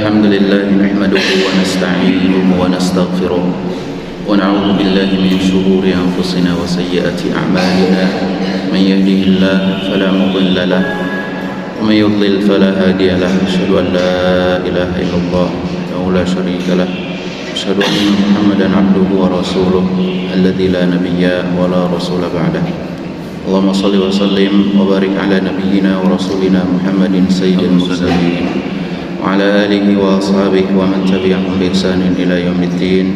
الحمد لله نحمده ونستعينه ونستغفره ونعوذ بالله من شرور أنفسنا وسيئات أعمالنا من يهده الله فلا مضل له ومن يضلل فلا هادي له أشهد أن لا إله إلا الله وحده لا شريك له أشهد أن محمدا عبده ورسوله الذي لا نبي ولا رسول بعده اللهم صل وسلم وبارك على نبينا ورسولنا محمد سيد المرسلين وعلى آله وأصحابه ومن تبعهم بإحسان إلى يوم الدين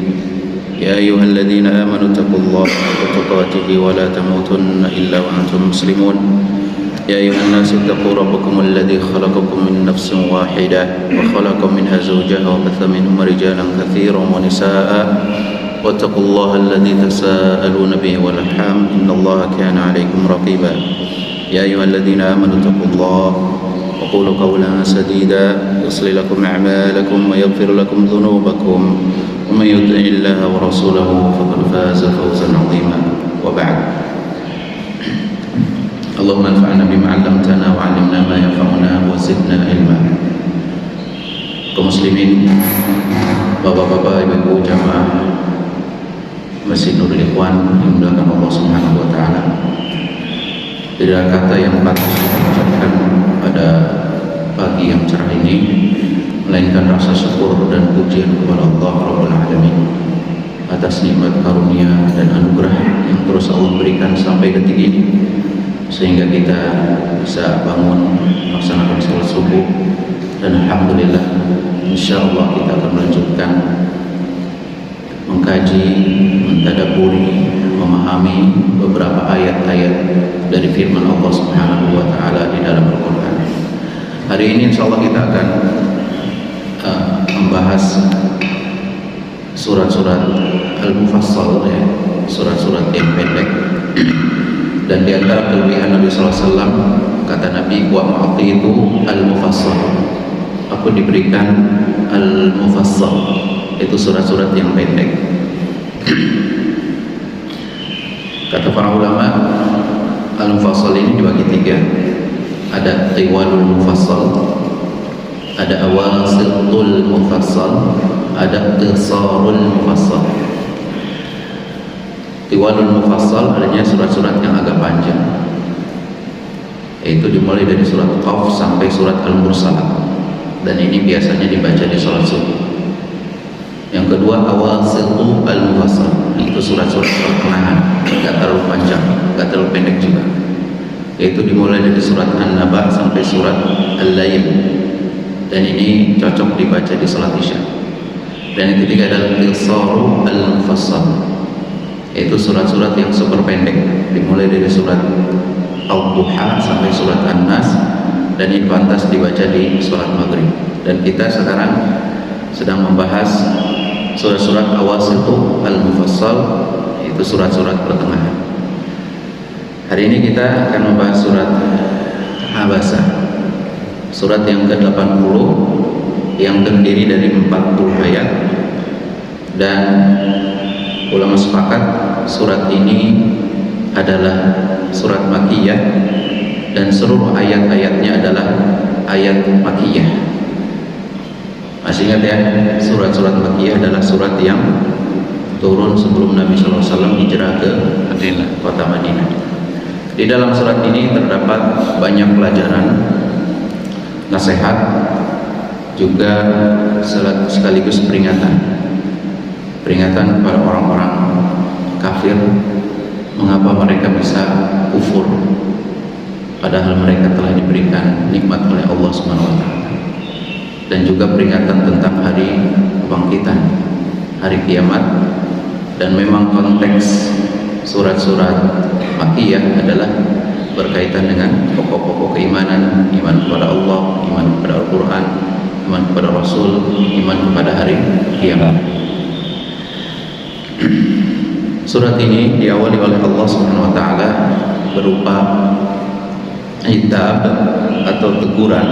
يا أيها الذين آمنوا اتقوا الله حق تقاته ولا تموتن إلا وأنتم مسلمون يا أيها الناس اتقوا ربكم الذي خلقكم من نفس واحدة وخلق منها زوجها وبث منهما رجالا كثيرا ونساء واتقوا الله الذي تساءلون به والأرحام إن الله كان عليكم رقيبا يا أيها الذين آمنوا اتقوا الله وقولوا قولا سديدا يصلح لكم أعمالكم ويغفر لكم ذنوبكم ومن يطع الله ورسوله فقد فاز فوزا عظيما وبعد اللهم انفعنا بما علمتنا وعلمنا ما ينفعنا وزدنا علما. Kaum muslimin, bapak-bapak, ibu-ibu jamaah Masjid Nurul Ikhwan yang dimuliakan Allah Subhanahu wa taala. Tidak kata yang patut diucapkan pada pagi yang cerah ini melainkan rasa syukur dan pujian kepada Allah Rabbul Alamin atas nikmat karunia dan anugerah yang terus Allah berikan sampai detik ini, sehingga kita bisa bangun melaksanakan salat subuh, dan alhamdulillah insyaallah kita akan melanjutkan mengkaji, mentadaburi, memahami beberapa ayat-ayat dari firman Allah Subhanahu wa taala di dalam Al-Qur'an. Hari ini insyaallah kita akan membahas surat-surat Al-Mufassal, ya, surat-surat yang pendek. Dan di antara kelebihan Nabi sallallahu alaihi wasallam, kata Nabi, wa ma'titu al-mufassal, aku diberikan al-mufassal, itu surat-surat yang pendek. Kata para ulama, al-mufassal ini dibagi tiga. Ada tiwalul mufassal, ada awasitul mufassal, ada qisarul mufassal. Tiwalul mufassal adanya surat-surat yang agak panjang, yaitu dimulai dari surat Qaf sampai surat Al-Mursalat, dan ini biasanya dibaca di sholat subuh. Yang kedua, awasitul al-mufassal, itu surat-surat pertengahan, tidak terlalu panjang, tidak terlalu pendek juga, yaitu dimulai dari surat An-Naba sampai surat Al-Lail, dan ini cocok dibaca di sholat Isya. Dan yang ketiga adalah qisarul al-mufassal, yaitu surat-surat yang super pendek, dimulai dari surat Al-Duha sampai surat An-Nas, dan ini pantas dibaca di sholat maghrib. Dan kita sekarang sedang membahas surat-surat awasitul al-mufassal, yaitu surat-surat pertengahan. Hari ini kita akan membahas surat Abasa, surat yang ke-80 yang terdiri dari 40 ayat, dan ulama sepakat surat ini adalah surat Makkiyah, dan seluruh ayat-ayatnya adalah ayat Makkiyah. Masih ingat ya, surat-surat Makkiyah adalah surat yang turun sebelum Nabi SAW hijrah ke kota Madinah. Di dalam surat ini terdapat banyak pelajaran, nasihat, juga sekaligus peringatan kepada orang-orang kafir, mengapa mereka bisa kufur padahal mereka telah diberikan nikmat oleh Allah Subhanahu wa taala. Dan juga peringatan tentang hari kebangkitan, hari kiamat. Dan memang konteks surat-surat Makkiyah adalah berkaitan dengan pokok-pokok keimanan, iman kepada Allah, iman kepada Al-Quran, iman kepada Rasul, iman kepada hari kiamat. Surat ini diawali oleh Allah Subhanahu wa taala berupa itab atau teguran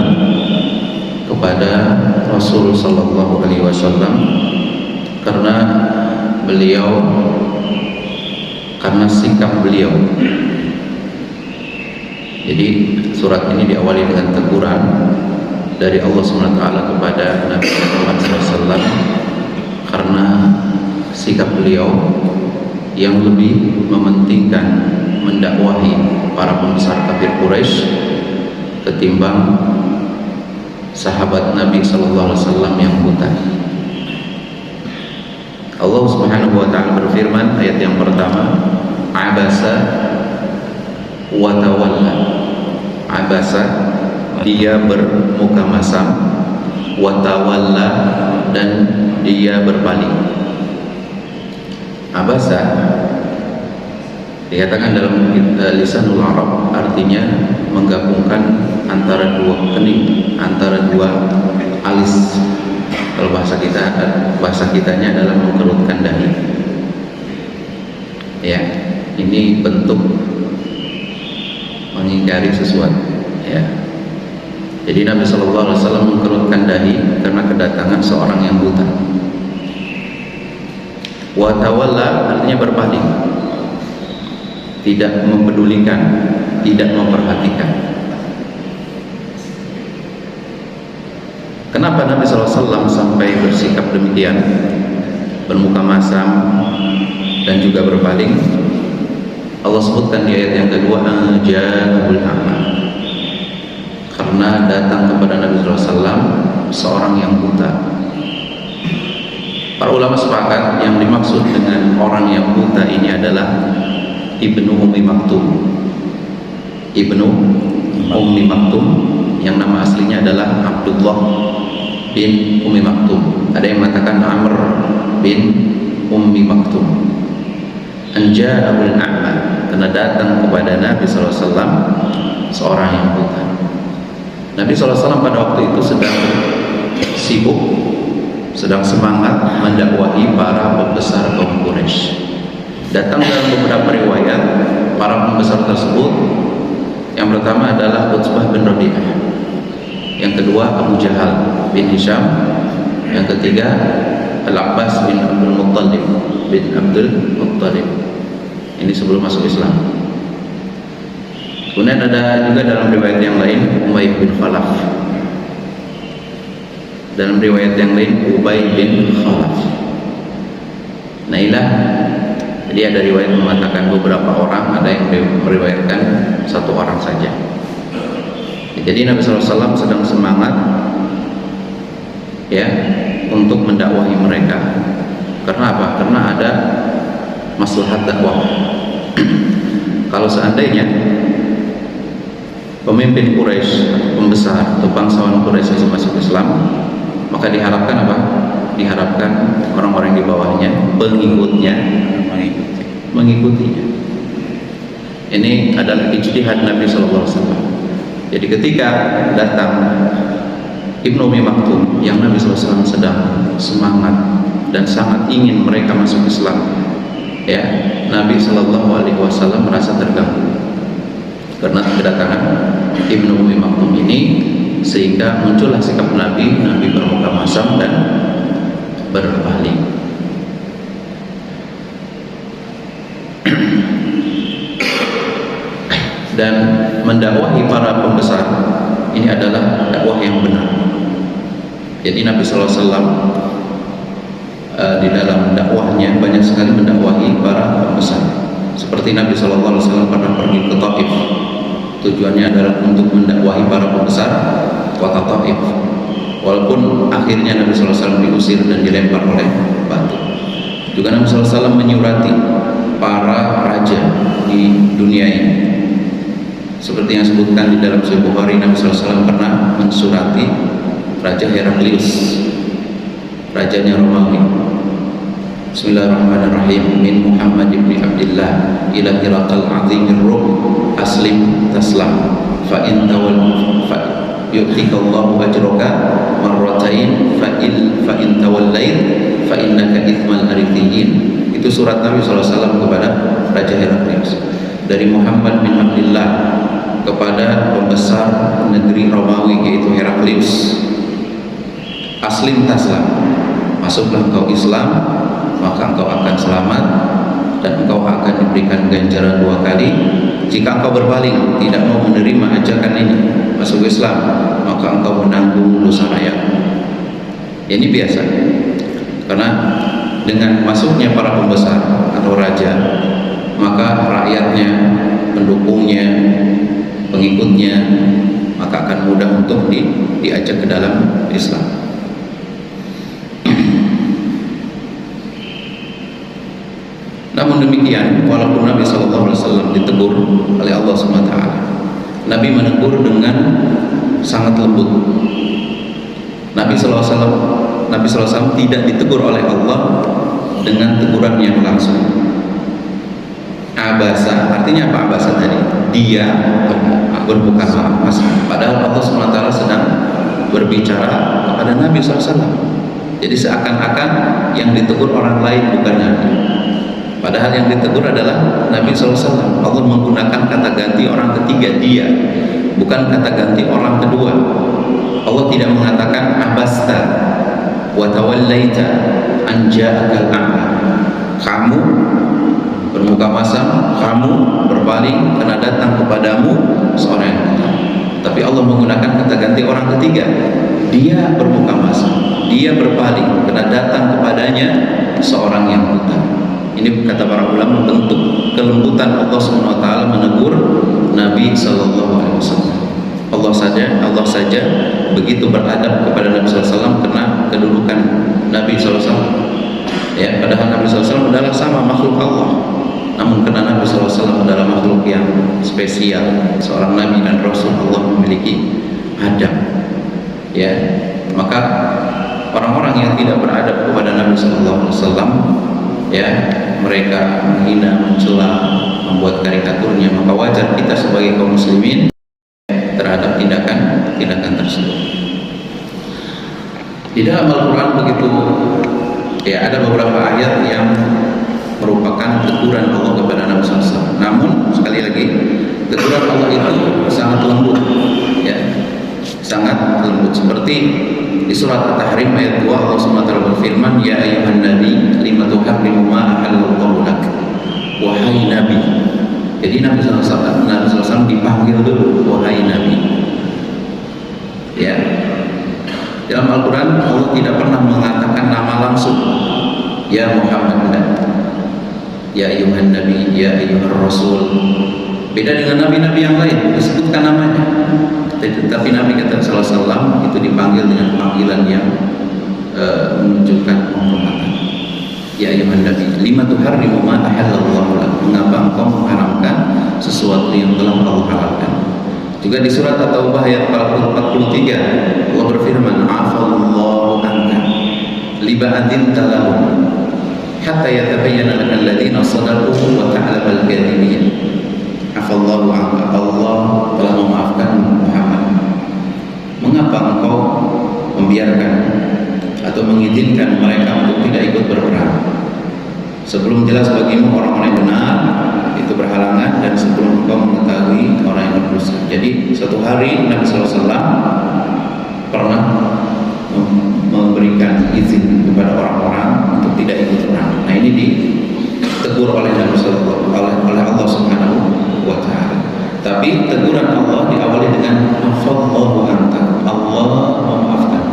kepada Rasul sallallahu alaihi wasallam karena sikap beliau. Jadi surat ini diawali dengan teguran dari Allah SWT kepada Nabi Muhammad SAW karena sikap beliau yang lebih mementingkan mendakwahi para pembesar kafir Quraisy ketimbang sahabat Nabi SAW yang buta. Allah Subhanahu wa taala berfirman ayat yang pertama, abasa wa tawalla. Abasa, dia bermuka masam, wa tawalla, dan dia berpaling. Abasa dikatakan dalam lisanul Arab artinya menggabungkan antara dua kening, antara dua alis. Kalau bahasa kitanya adalah mengerutkan dahi. Ya, ini bentuk mengingkari sesuatu. Ya. Jadi Nabi SAW mengerutkan dahi karena kedatangan seorang yang buta. Wa tawalla artinya berpaling, tidak mempedulikan, tidak memperhatikan. Kenapa Nabi SAW sampai bersikap demikian, bermuka masam dan juga berpaling? Allah sebutkan di ayat yang kedua, ja'ahul a'ma, karena datang kepada Nabi SAW seorang yang buta. Para ulama sepakat yang dimaksud dengan orang yang buta ini adalah Ibnu Ummi Maktum. Ibnu Ummi Maktum yang nama aslinya adalah Abdullah bin Ummi Maktum. Ada yang mengatakan Amr bin Ummi Maktum. Anja'ahul a'ma, karena datang kepada Nabi SAW seorang yang buta. Nabi SAW pada waktu itu sedang sibuk, sedang semangat mendakwahi para pembesar kaum Quraisy. Datang dalam beberapa riwayat para pembesar tersebut, yang pertama adalah Utsbah bin Rabi'ah, yang kedua Abu Jahal bin Hisham, yang ketiga Al-Abbas bin Abdul Muttalib bin Abdul Muttalib. Ini sebelum masuk Islam. Kemudian ada juga dalam riwayat yang lain Umayyah bin Khalaf. Dalam riwayat yang lain Ubay bin Khalaf. Nailah. Jadi ada riwayat mengatakan beberapa orang, ada yang meriwayatkan satu orang saja. Jadi Nabi SAW sedang semangat ya untuk mendakwahi mereka. Karena apa? Karena ada maslahat dakwah. Kalau seandainya pemimpin Quraisy, pembesar atau bangsawan Quraisy yang masuk Islam, maka diharapkan apa? Diharapkan orang-orang di bawahnya, pengikutnya mengikutinya. Ini adalah ijtihad Nabi SAW. Jadi ketika datang Ibnu Ummi Maktum yang Nabi SAW sedang semangat dan sangat ingin mereka masuk Islam, ya, Nabi SAW merasa terganggu karena kedatangan Ibnu Ummi Maktum ini, sehingga muncullah sikap Nabi bermuka masam dan berpaling. Dan mendakwahi para pembesar ini adalah dakwah yang benar. Jadi Nabi SAW di dalam dakwahnya banyak sekali mendakwahi para pembesar. Seperti Nabi SAW pernah pergi ke Taif, tujuannya adalah untuk mendakwahi para pembesar kota Taif. Walaupun akhirnya Nabi SAW diusir dan dilempar oleh batu. Juga Nabi SAW menyurati para raja di dunia ini. Seperti yang disebutkan di dalam Sahih Bukhari, Nabi SAW pernah mensurati Raja Heraklius, rajanya Romawi. Bismillahirrahmanirrahim. Min Muhammad ibn Abdillah ila Hiraqal azimir Rum aslim taslam fa in tawal fa yu'tikallahu ajraka marratain fa in tawallait fa innaka ithmal arithiyin. Itu surat Nabi SAW kepada Raja Heraklius. Dari Muhammad bin Abdillah kepada pembesar negeri Romawi yaitu Heraklius. Aslim taslam, masuklah engkau Islam, maka engkau akan selamat dan engkau akan diberikan ganjaran 2 kali. Jika engkau berpaling, tidak mau menerima ajakan ini, masuk Islam, maka engkau menanggung dosa rakyat. Ini biasa. Karena dengan masuknya para pembesar atau raja, maka rakyatnya, pendukungnya, pengikutnya, maka akan mudah untuk diajak ke dalam Islam. Namun demikian, walaupun Nabi SAW ditegur oleh Allah SWT, Nabi menegur dengan sangat lembut. Nabi SAW tidak ditegur oleh Allah dengan teguran yang langsung. Abasa, artinya apa abasa tadi? Dia berbuka maaf. Padahal Allah SWT sedang berbicara kepada Nabi SAW. Jadi seakan-akan yang ditegur orang lain bukan Nabi. Padahal yang ditegur adalah Nabi SAW. Allah menggunakan kata ganti orang ketiga, dia, bukan kata ganti orang kedua. Allah tidak mengatakan abasta wa tawallaita an ja'akal a'ma. Kamu bermuka masam, kamu berpaling karena datang kepadamu seorang yang buta. Tapi Allah menggunakan kata ganti orang ketiga. Dia bermuka masam, dia berpaling karena datang kepadanya seorang yang buta. Ini kata para ulama bentuk kelembutan Allah SWT menegur Nabi SAW. Allah saja begitu beradab kepada Nabi SAW karena kedudukan Nabi SAW. Ya, padahal Nabi SAW adalah sama makhluk Allah. Namun karena Nabi SAW adalah makhluk yang spesial, seorang Nabi dan Rasul, Allah memiliki adab. Ya, maka orang-orang yang tidak beradab kepada Nabi SAW, ya, mereka menghina, mencela, membuat karikaturnya, maka wajar kita sebagai kaum muslimin terhadap tindakan tersebut. Di dalam Al-Quran begitu, ya, ada beberapa ayat yang merupakan teguran Allah kepada Nabi SAW. Namun sekali lagi, teguran Allah itu sangat lembut, ya, sangat lembut. Seperti di surat At-Tahrim ayat 2, Allah SWT berfirman, ya ayyuhan nabi lima tuharrimu ma ahallallahu lak. Wahai Nabi. Jadi Nabi SAW dipanggil dulu, wahai Nabi. Ya, dalam Al-Quran Allah tidak pernah mengatakan nama langsung, ya Muhammad, ya ayyuhan nabi, ya ayyuhan rasul. Beda dengan nabi-nabi yang lain, disebutkan namanya. Tetapi Nabi kata SAW itu dipanggil dengan panggilan yang menunjukkan penghormatan. Ya ayyuhan nabi, lima tuharrimu ma ahallallahu lak. Mengapa engkau mengharamkan sesuatu yang telah Allah halalkan? Juga di surat At-Taubah ayat 43 Allah berfirman, afallahu anka liba'adin talahum hatta yatabayyana lakal ladzina sadaqu wa ta'lamal kadhibin. Afallahu anka, Allah telah memaafkan Muhammad. Mengapa engkau membiarkan atau mengizinkan mereka untuk tidak ikut berperang sebelum jelas bagimu orang-orang yang benar itu berhalangan, dan sebelum engkau mengetahui orang yang berdosa. Jadi suatu hari Nabi SAW pernah memberikan izin kepada orang-orang untuk tidak ikut perang. Nah, ini ditegur oleh Nabi SAW, oleh Allah Subhanahu wa Ta'ala. Tapi teguran Allah diawali dengan afallahu anka, Allah memaafkan.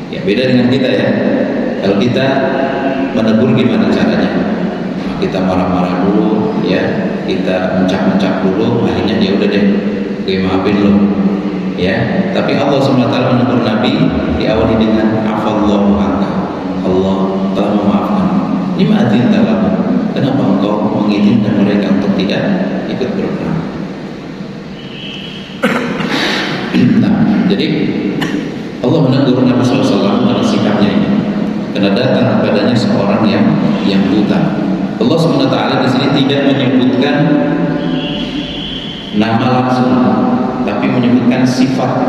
Ya, beda dengan kita, ya. Kalau kita menegur gimana caranya? Kita marah-marah dulu, ya, kita mencap-mencap dulu, akhirnya ya udah deh, gue maafin lo, ya. Tapi Allah SWT menegur Nabi diawali dengan afallahu anka, Allah telah memaafkan. Ini ma'adin talahu, kenapa engkau mengizinkan mereka untuk tidak ikut berperang? Nah, jadi Allah menegur Nabi SAW dalam sikapnya ini karena datang kepadanya seorang yang buta. Allah SWT di sini tidak menyebutkan nama langsung, tapi menyebutkan sifat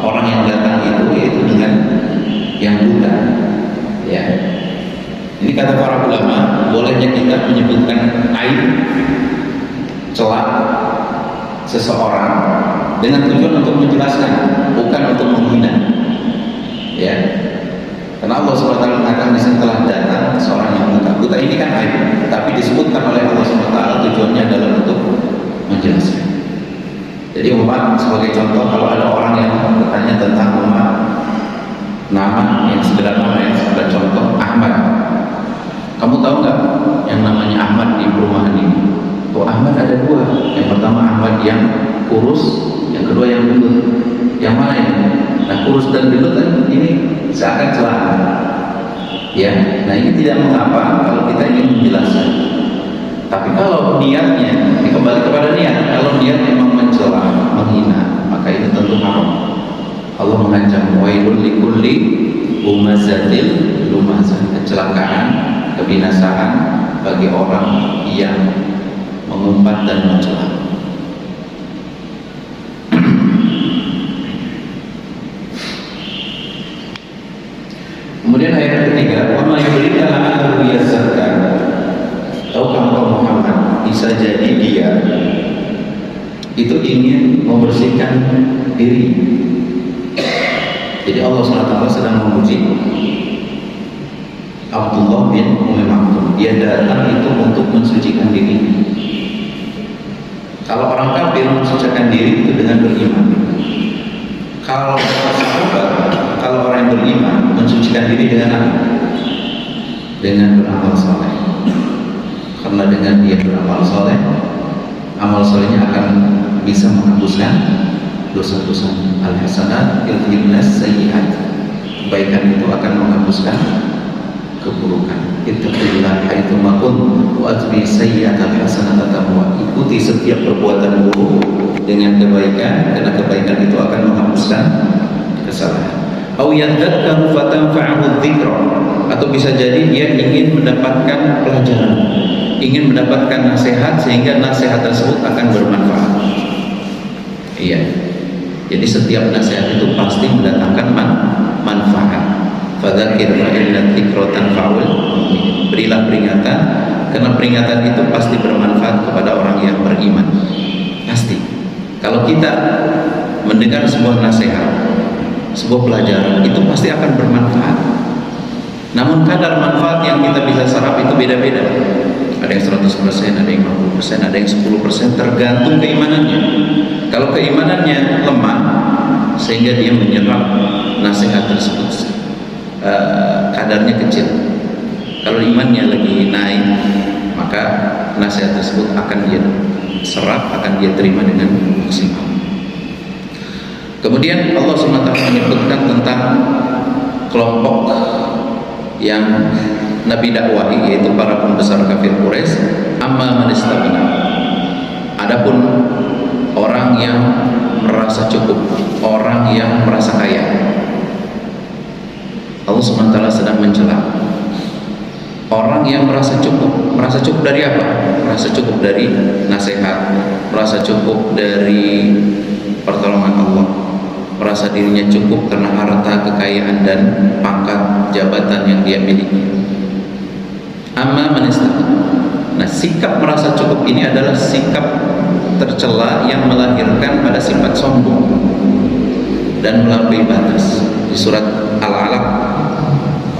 orang yang datang itu, yaitu dengan yang buta. Ya, ini kata para ulama, bolehnya kita menyebutkan aib, celak seseorang dengan tujuan untuk menjelaskan, bukan untuk menghina. Ya, karena Allah SWT mengatakan di sini telah datang seorang yang buta. Buta ini kan aib, tapi disebutkan oleh Allah SWT tujuannya adalah untuk menjelaskan. Kamu tahu nggak yang namanya Ahmad di perumahan ini? Oh, Ahmad ada dua. Yang pertama Ahmad yang kurus, yang kedua yang gendut. Yang mana ini? Nah, kurus dan gendut kan ini seakan celah. Ya, nah ini tidak mengapa kalau kita ingin menjelaskan. Tapi kalau niatnya, ini kembali kepada niat. Kalau niat memang mencela, menghina, maka itu tentu haram. Allah mengancam wailul likulli humazatil lumazah, kecelakaan, kebinasaan bagi orang yang mengumpat dan mencela. Kemudian ayat ketiga, wa ma yudrika la'allahu yazakka. Tahukah engkau Muhammad, bisa jadi dia itu ingin membersihkan diri. Jadi Allah SWT sedang memuji Abdullah bin Ummi Maktum. Dia datang itu untuk mensucikan diri. Kalau orang kafir mensucikan diri itu dengan beriman. Kalau sahabat, kalau orang yang beriman mensucikan diri dengan apa? Dengan beramal saleh. Karena dengan dia beramal saleh, amal salehnya akan bisa menghapuskan dosa-dosa. Al-hasanat yudhibnas sayyi'at. Kebaikan itu akan menghapuskan keburukan. Ittaqillah haitsu ma kunt wa atbi sayyi'atal hasanata tamwa. Ikuti setiap perbuatan buruk dengan kebaikan, karena kebaikan itu akan menghapuskan kesalahan. Au yadzakkaru fatanfa'uhu dzikra, atau bisa jadi dia ingin mendapatkan pelajaran, ingin mendapatkan nasihat sehingga nasihat tersebut akan bermanfaat. Iya. Jadi setiap nasihat itu pasti mendatangkan manfaat. Fadzakir fa inna dzikra tanfa'ul mu'min. Berilah peringatan, karena peringatan itu pasti bermanfaat kepada orang yang beriman. Pasti. Kalau kita mendengar sebuah nasihat, sebuah pelajaran, itu pasti akan bermanfaat. Namun kadar manfaat yang kita bisa serap itu beda-beda. Ada yang 100%, ada yang 50%, ada yang 10%, tergantung keimanannya. Kalau keimanannya lemah sehingga dia menyerap nasihat tersebut, kadarnya kecil. Kalau imannya lagi naik, maka nasihat tersebut akan dia serap, akan dia terima dengan maksimal. Kemudian Allah SWT menyebutkan tentang kelompok yang Nabi dakwahi, yaitu para pembesar kafir Quraisy. Amma man istaghna. Adapun orang yang merasa cukup, orang yang merasa kaya, Allah SWT sedang mencela orang yang merasa cukup. Merasa cukup dari apa? Merasa cukup dari nasihat, merasa cukup dari pertolongan Allah, merasa dirinya cukup karena harta, kekayaan, dan pangkat jabatan yang dia miliki. Amma man istaghna. Nah, sikap merasa cukup ini adalah sikap tercela yang melahirkan pada sifat sombong dan melampaui batas. Di surat Al-Alaq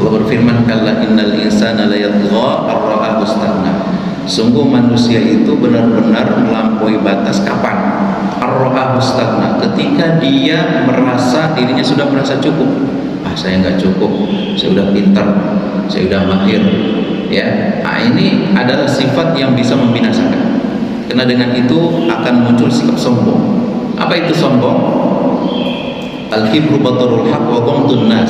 Allah berfirman, kalla innal insana la yatgha ar-ra'ahu istaghna. Sungguh manusia itu benar-benar melampaui batas. Kapan? Ar-ra'ahu istaghna, ketika dia merasa dirinya sudah merasa cukup. Saya nggak cukup, saya udah pintar, saya udah mahir, ya. Nah, ini adalah sifat yang bisa membinasakan. Karena dengan itu akan muncul sikap sombong. Apa itu sombong? Al-kibru batarul haq wa ghamdun nas.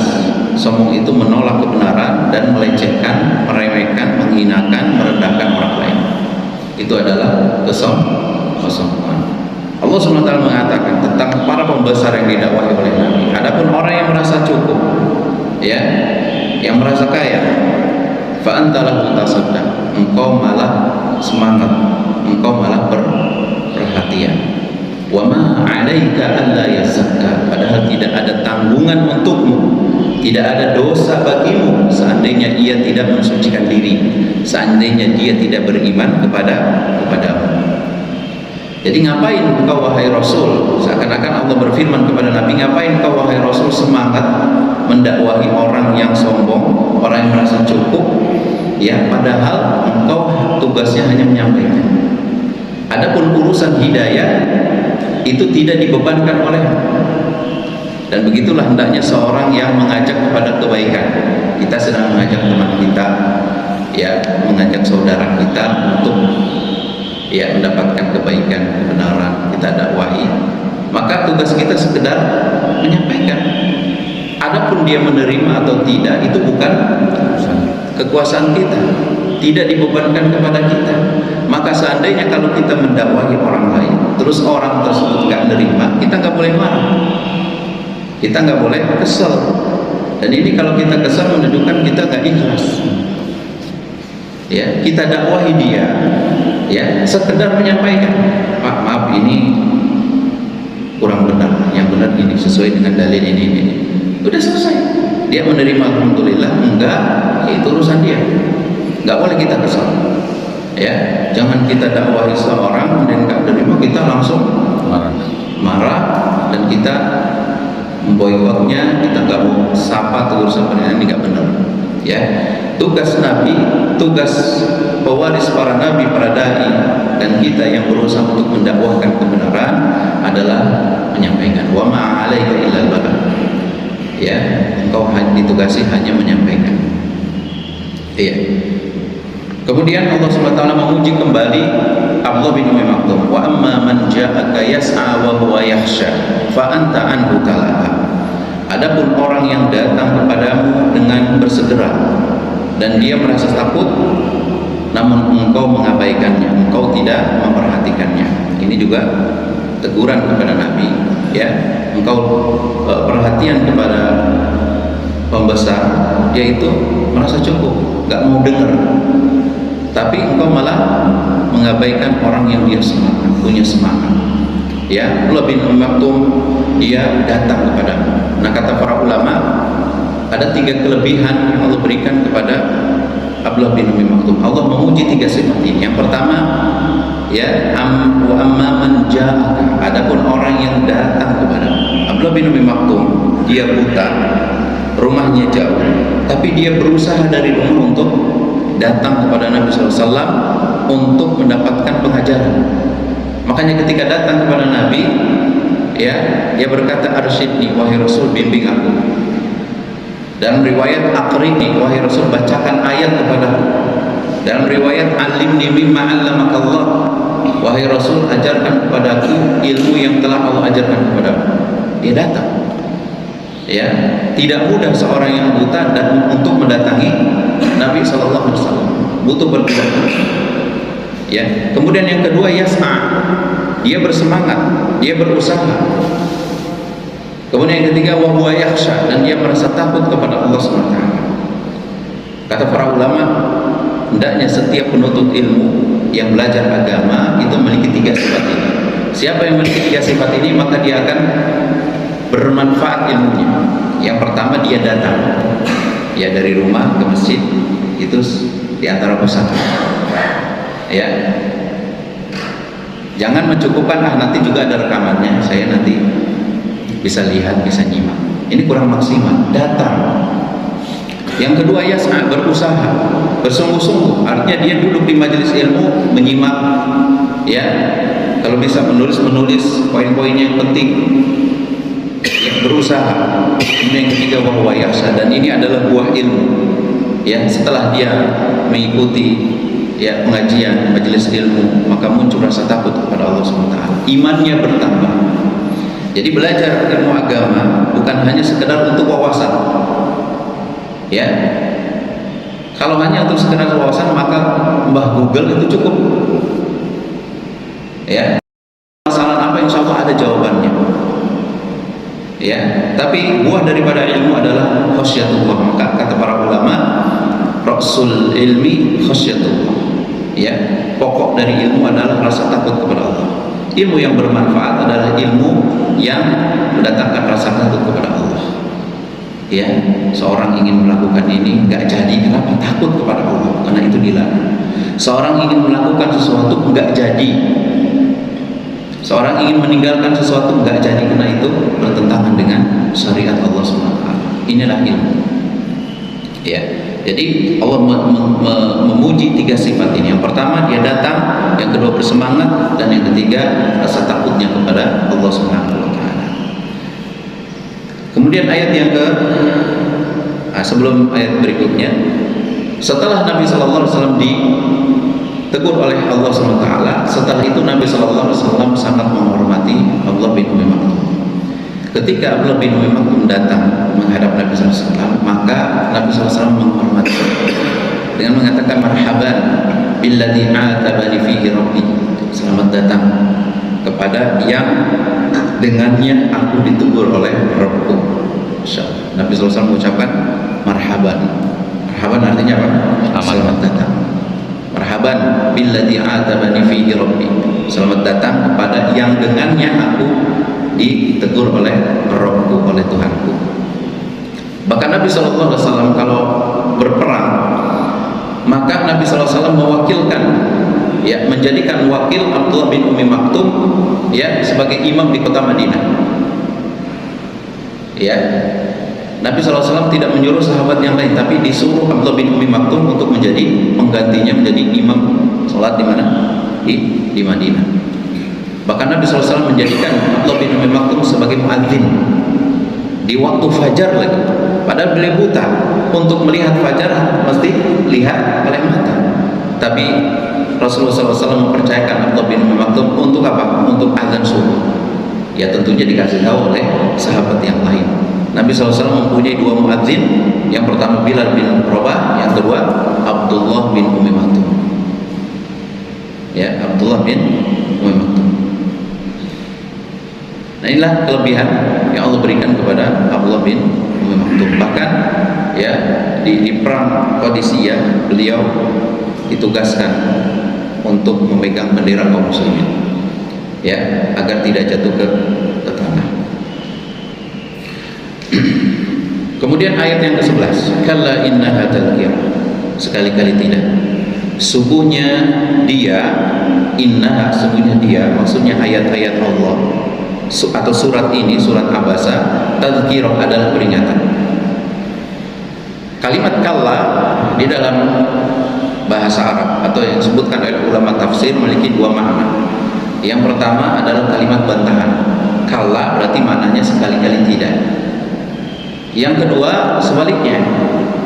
Sombong itu menolak kebenaran dan melecehkan, meremehkan, menghinakan, merendahkan orang lain. Itu adalah kesombongan. Allah SWT mengatakan tentang para pembesar yang didakwahi oleh Nabi. Adapun orang yang merasa cukup, ya, yang merasa kaya, fa antalahu tasaddaq, engkau malah semangat, engkau malah perhatian. Wa ma 'alaika alla yazakka, padahal tidak ada tanggungan untukmu, tidak ada dosa bagimu seandainya ia tidak mensucikan diri, seandainya dia tidak beriman kepadamu. Jadi ngapain engkau wahai Rasul? Seakan-akan Allah berfirman kepada Nabi, ngapain engkau wahai Rasul semangat mendakwahi orang yang sombong, orang yang merasa cukup, ya, padahal engkau tugasnya hanya menyampaikan. Adapun urusan hidayah itu tidak dibebankan olehmu. Dan begitulah hendaknya seorang yang mengajak kepada kebaikan. Kita sedang mengajak teman kita ya mengajak saudara kita untuk ya mendapatkan kebaikan, kebenaran, kita dakwahi, maka tugas kita sekedar menyampaikan. Adapun dia menerima atau tidak itu bukan kekuasaan kita, tidak dibebankan kepada kita. Maka seandainya kalau kita mendakwahi orang lain terus orang tersebut nggak menerima, kita nggak boleh marah, kita nggak boleh kesel. Dan ini kalau kita kesel menunjukkan kita nggak ikhlas. Ya, kita dakwahi dia, ya sekedar menyampaikan, Pak maaf ini kurang benar, yang benar ini sesuai dengan dalil ini. Udah selesai. Dia menerima alhamdulillah, enggak itu urusan dia. Enggak boleh kita kesal. Ya, jangan kita dakwahi seorang dan enggak menerima kita langsung marah dan kita memboikotnya, kita enggak mau sapa tegur sapa, ini enggak benar. Ya, tugas Nabi, tugas pewaris para nabi, para dai, dan kita yang berusaha untuk mendakwahkan kebenaran adalah menyampaikan. Wa ma 'alaika illal balagh. Ya, engkau ditugasi hanya menyampaikan. Iya. Kemudian Allah SWT menguji kembali Abdullah bin Umi Maktum. Wa amma man ja'aka yas'a wa huwa yakhsha fa anta anhu talaha. Adapun orang yang datang kepadamu dengan bersegera dan dia merasa takut, namun engkau mengabaikannya, engkau tidak memperhatikannya. Ini juga teguran kepada Nabi, ya. Engkau perhatian kepada pembesar, yaitu merasa cukup, gak mau dengar, tapi engkau malah mengabaikan orang yang dia semangat, punya semangat. Ya, Abdullah bin Maktum dia datang kepadamu. Nah, kata para ulama ada 3 kelebihan yang Allah berikan kepada Abdullah bin Umi Maktum. Allah memuji 3 sifat ini. Yang pertama, ya, wa amma man ja'aka, adapun orang yang datang kepadamu. Abdullah bin Umi Maktum dia buta, rumahnya jauh, tapi dia berusaha dari rumah untuk datang kepada Nabi SAW untuk mendapatkan pengajaran. Makanya ketika datang kepada Nabi, ya, dia berkata arsyidni, wahai Rasul bimbing aku. Dalam riwayat aqrini, wahai Rasul bacakan ayat kepadaku. Dalam riwayat alimni mimma 'allamakallah, wahai Rasul ajarkan kepadaku ilmu yang telah Allah ajarkan kepadaku. Dia datang. Ya, tidak mudah seorang yang buta dan untuk mendatangi Nabi SAW, butuh berkira-kira. Ya, kemudian yang kedua yas'a, dia bersemangat, dia berusaha. Kemudian yang ketiga wa huwa yakhsha, dan dia merasa takut kepada Allah SWT. Kata para ulama, hendaknya setiap penuntut ilmu yang belajar agama itu memiliki 3 sifat ini. Siapa yang memiliki 3 sifat ini, maka dia akan bermanfaat ilmunya. Yang pertama, dia datang, ya, dari rumah ke masjid, itu di antara pesantren. Ya, jangan mencukupkan nanti juga ada rekamannya, saya nanti bisa lihat, bisa nyimak. Ini kurang maksimal. Datang. Yang kedua, yas'a, berusaha, bersungguh-sungguh. Artinya dia duduk di majelis ilmu, menyimak, ya, kalau bisa menulis poin-poin yang penting, ya, berusaha. Kemudian yang ketiga, wa huwa yakhsha, dan ini adalah buah ilmu. Ya, setelah dia mengikuti, ya, pengajian majelis ilmu, maka muncul rasa takut kepada Allah SWT. Imannya bertambah. Jadi belajar ilmu agama bukan hanya sekedar untuk wawasan. Ya, kalau hanya untuk sekedar wawasan, maka Mbah Google itu cukup. Ya, masalah apa insya Allah ada jawabannya. Ya, tapi buah daripada ilmu adalah khasyatullah. Maka kata para ulama, rasul ilmi khasyatullah. Ya, pokok dari ilmu adalah rasa takut kepada Allah. Ilmu yang bermanfaat adalah ilmu yang mendatangkan rasa takut kepada Allah. Ya, seorang ingin melakukan ini nggak jadi, kenapa? Takut kepada Allah, karena itu dilarang. Seorang ingin melakukan sesuatu nggak jadi. Seorang ingin meninggalkan sesuatu nggak jadi, karena itu bertentangan dengan syariat Allah SWT. Inilah ilmu. Ya, jadi Allah memuji 3 sifat ini. Yang pertama, dia datang. Yang kedua, bersemangat. Dan yang ketiga, rasa takutnya kepada Allah SWT. Kemudian ayat yang sebelum ayat berikutnya, Setelah Nabi Sallallahu Alaihi Wasallam ditegur oleh Allah SWT, setelah itu Nabi Sallallahu Alaihi Wasallam sangat menghormati Abdullah bin Umi Maktum. Ketika Abdullah bin Umi Maktum datang menghadap Nabi Sallallahu Alaihi Wasallam, maka Nabi Sallallahu Alaihi Wasallam menghormati dengan mengatakan marhaban billadzi atabani fihi rabbi. Selamat datang kepada yang dengannya aku ditegur oleh Rabbku. Nabi Sallallahu Alaihi Wasallam mengucapkan marhaban. Marhaban artinya apa? Selamat datang. Marhaban billadzi atabani fihi rabbi. Selamat datang kepada yang dengannya aku ditegur oleh Rabbku, oleh Tuhanku. Bahkan Nabi Sallallahu Alaihi Wasallam kalau berperang, maka Nabi Sallallahu Alaihi Wasallam mewakilkan, ya, menjadikan wakil Abdullah bin Umi Maktum, ya, sebagai imam di kota Madinah. Ya, Nabi SAW tidak menyuruh sahabat yang lain, tapi disuruh Abdullah bin Umi Maktum untuk menjadi penggantinya, menjadi imam sholat di mana? Di Madinah. Bahkan Nabi SAW menjadikan Abdullah bin Umi Maktum sebagai muadzin di waktu fajar lagi. Padahal beliau buta, untuk melihat fajar mesti lihat oleh mata. Tapi Rasulullah SAW mempercayakan Abdullah bin Umi Maktum untuk apa? Untuk azan subuh. Ya tentunya dikasih tahu oleh sahabat yang lain. Nabi SAW mempunyai dua muadzin. Yang pertama Bilal bin Rabah, yang kedua Abdullah bin Umi Maktum. Ya, Abdullah bin Umi Maktum. Nah, inilah kelebihan yang Allah berikan kepada Abdullah bin Umi Maktum. Bahkan ya di perang Qadisiyah beliau ditugaskan untuk memegang bendera kaum muslimin, ya, agar tidak jatuh ke tanah. Kemudian ayat yang ke-11, kalla innaha tadhkirah, sekali-kali tidak, sungguhnya dia, innaha, sungguhnya dia, maksudnya ayat-ayat Allah atau surat ini, surat Abasa, tadhkirah adalah peringatan. Kalimat kalla di dalam bahasa Arab atau yang disebutkan oleh ulama tafsir memiliki dua makna. Yang pertama adalah kalimat bantahan. Kalla berarti maknanya sekali-kali tidak. Yang kedua sebaliknya,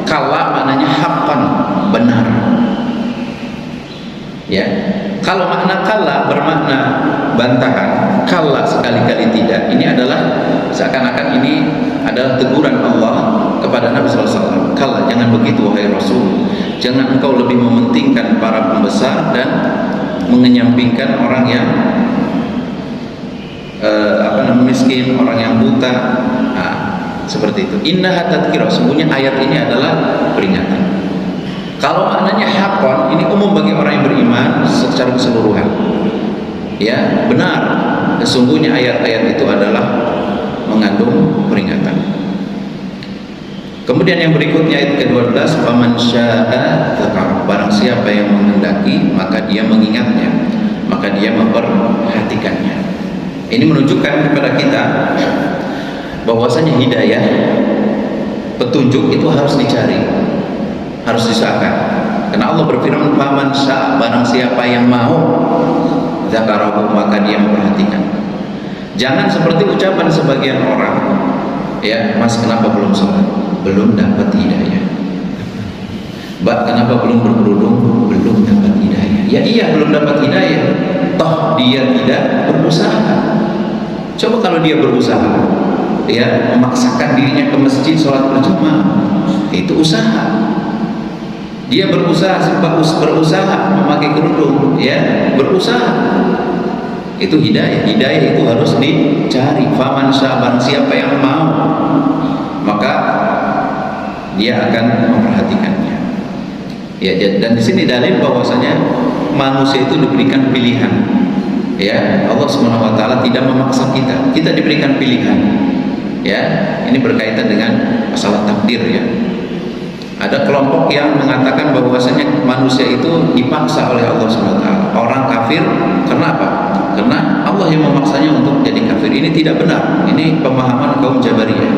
kalla maknanya haqqan, benar. Ya, kalau makna kalla bermakna bantahan, kalla sekali-kali tidak, ini adalah seakan-akan ini adalah teguran Allah kepada Nabi SAW. Kalla, jangan begitu wahai Rasul, jangan engkau lebih mementingkan para pembesar dan mengenyampingkan orang yang miskin, orang yang buta. Nah, seperti itu. Innaha tadhkirah, sesungguhnya ayat ini adalah peringatan. Kalau maknanya haqqan, ini umum bagi orang yang beriman secara keseluruhan. Ya, benar. Sesungguhnya ayat-ayat itu adalah mengandung peringatan. Kemudian yang berikutnya ayat ke-12, faman syaa'a dzakar, barang siapa yang menghendaki maka dia mengingatnya, maka dia memperhatikannya. Ini menunjukkan kepada kita bahwasanya hidayah, petunjuk itu harus dicari, harus diusahakan. Karena Allah berfirman, faman syaa'a, barang siapa yang mau, dzakarahu, maka dia memperhatikan. Jangan seperti ucapan sebagian orang, ya, Mas kenapa belum sholat? Belum dapat hidayah. Mbak kenapa belum berkerudung? Belum dapat hidayah. Ya iya, belum dapat hidayah, toh dia tidak berusaha. Coba kalau dia berusaha, ya, memaksakan dirinya ke masjid sholat berjamaah, itu usaha. Dia berusaha memakai kerudung, ya, berusaha. Itu hidayah. Hidayah itu harus dicari. Faman syaa'a, siapa yang mau, maka dia akan memperhatikannya. Ya, dan di sini dalil bahwasanya manusia itu diberikan pilihan. Ya, Allah Subhanahu wa taala tidak memaksa kita. Kita diberikan pilihan. Ya, ini berkaitan dengan masalah takdir, ya. Ada kelompok yang mengatakan bahwasanya manusia itu dipaksa oleh Allah Subhanahu wa taala. Orang kafir kenapa? Karena Allah yang memaksanya untuk jadi kafir. Ini tidak benar. Ini pemahaman kaum Jabariyah.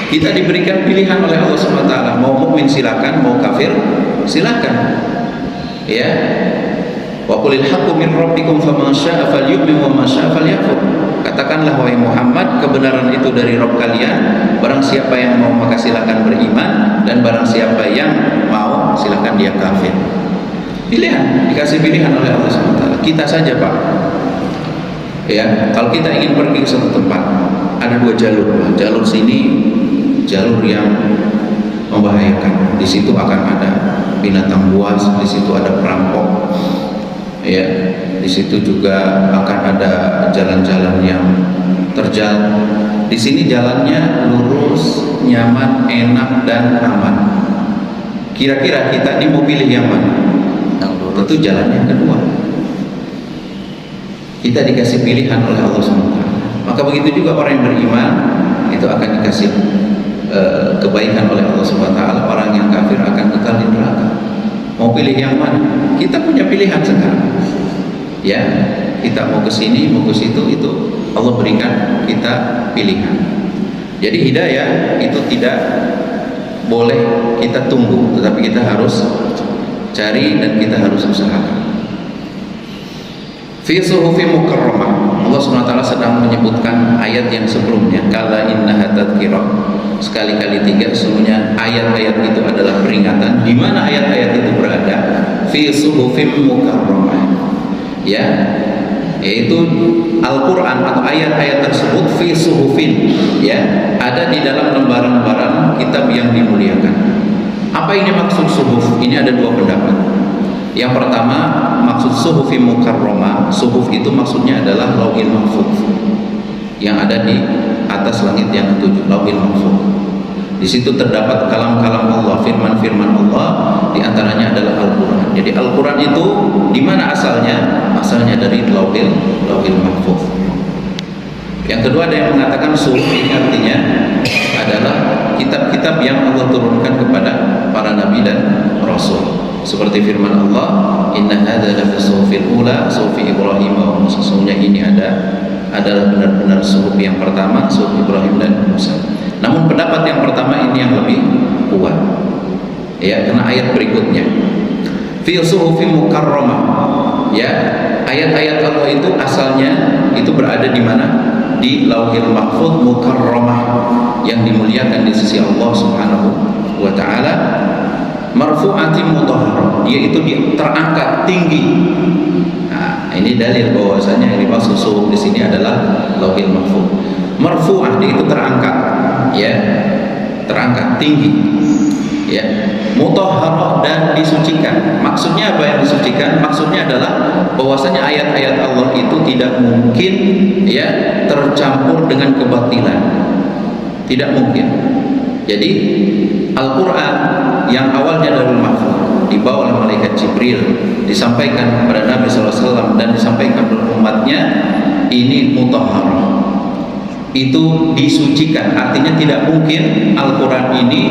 Kita diberikan pilihan oleh Allah Subhanahu wa taala, mau mukmin silakan, mau kafir silakan. Ya. Wa qulil haqqu min rabbikum faman syaa'a falyu'min wa man syaa'a falyakfur. Katakanlah wahai Muhammad, kebenaran itu dari Rabb kalian, barang siapa yang mau maka silakan beriman, dan barang siapa yang mau silakan dia kafir. Pilihan, dikasih pilihan oleh Allah SWT. Kita saja Pak, ya, kalau kita ingin pergi ke suatu tempat, ada dua jalur. Jalur sini, jalur yang membahayakan. Di situ akan ada binatang buas, di situ ada perampok, ya, di situ juga akan ada jalan-jalan yang terjal. Di sini jalannya lurus, nyaman, enak dan aman. Kira-kira kita ini mau pilih yang mana? Tentu jalan yang kedua. Kita dikasih pilihan oleh Allah SWT. Maka begitu juga orang yang beriman itu akan dikasih kebaikan oleh Allah SWT. Orang yang kafir akan kekal di neraka. Mau pilih yang mana? Kita punya pilihan sekarang. Ya, kita mau ke sini, mau ke situ, itu Allah berikan kita pilihan. Jadi hidayah itu tidak boleh kita tunggu, tetapi kita harus cari dan kita harus usahakan. Fi suhufi mukarramah. Allah SWT sedang menyebutkan ayat yang sebelumnya. Kala innaha tadhkirah. Sekali-kali tiga, sesungguhnya ayat-ayat itu adalah peringatan. Di mana ayat-ayat itu berada? Fi suhufi mukarramah. Ya, yaitu Al-Quran atau ayat-ayat tersebut fi suhufin, ya, ada di dalam lembaran-lembaran kitab yang dimuliakan. Apa ini maksud suhuf? Ini ada dua pendapat. Yang pertama, maksud suhufi mukarramah, suhuf itu maksudnya adalah lauhil mahfuz yang ada di atas langit yang ketujuh, lauhil mahfuz. Di situ terdapat kalam-kalam Allah, firman-firman Allah, di antaranya adalah Al-Quran. Jadi Al-Quran itu di mana asalnya? Asalnya dari lauhil mahfuz. Yang kedua ada yang mengatakan suhuf ini artinya adalah kitab-kitab yang Allah turunkan kepada para nabi dan rasul. Seperti firman Allah, inna hadza la fi suhufil ula, suhufi Ibrahim wa Musa. Sesungguhnya ini adalah benar-benar suhuf yang pertama, suhuf Ibrahim dan Musa. Namun pendapat yang pertama ini yang lebih kuat. Ya, karena ayat berikutnya fi suhufi mukarramah. Ya, ayat-ayat Allah itu asalnya itu berada di mana? Di lauhil mahfuz mukarramah, yang dimuliakan di sisi Allah Subhanahu wa taala. Marfu'atin mutahharah, dia itu terangkat tinggi. Nah, ini dalil bahwasanya yang dimaksud suhuf di sini adalah lauhil mahfuz. Marfu'ah, dia itu terangkat, ya, terangkat tinggi, ya. Mutahharah, dan disucikan. Maksudnya apa yang disucikan? Maksudnya adalah bahwasanya ayat-ayat Allah itu tidak mungkin, ya, tercampur dengan kebatilan. Tidak mungkin. Jadi Al-Quran yang awalnya dari mahfuz dibawa oleh malaikat Jibril, disampaikan kepada Nabi SAW dan disampaikan kepada umatnya, ini mutahharah, itu disucikan. Artinya tidak mungkin Al-Quran ini,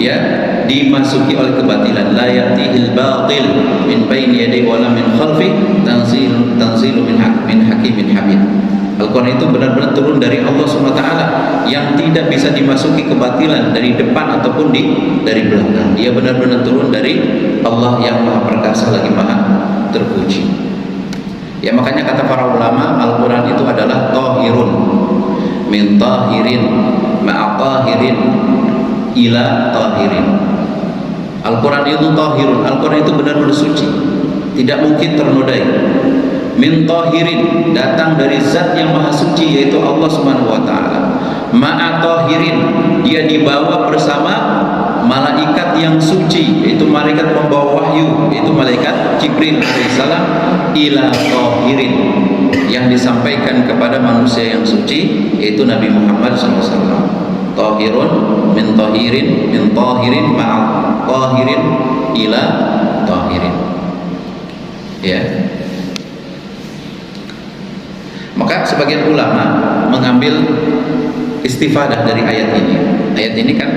ya, dimasuki oleh kebatilan. La yatihil batil min baini yadayhi wala min khalfi, tanzilu min hakimin hamid. Al-Quran itu benar-benar turun dari Allah SWT yang tidak bisa dimasuki kebatilan dari depan ataupun dari belakang. Dia benar-benar turun dari Allah yang Maha Perkasa lagi Maha Terpuji. Ya, makanya kata para ulama, Al-Quran itu adalah tahirun min tahirin ma'a tahirin ila tahirin. Al-Quran itu tahirun, Al-Quran itu benar-benar suci, tidak mungkin ternodai. Min tahirin, datang dari zat yang maha suci, yaitu Allah Subhanahu wa taala. Ma'a tahirin, dia dibawa bersama malaikat yang suci, yaitu malaikat pembawa wahyu, yaitu malaikat Jibril alaihissalam. Ila tahirin, yang disampaikan kepada manusia yang suci, yaitu Nabi Muhammad SAW. Tahirun min tahirin ma'a tahirin ila tahirin. Ya. Maka sebagian ulama mengambil istifadah dari ayat ini. Ayat ini kan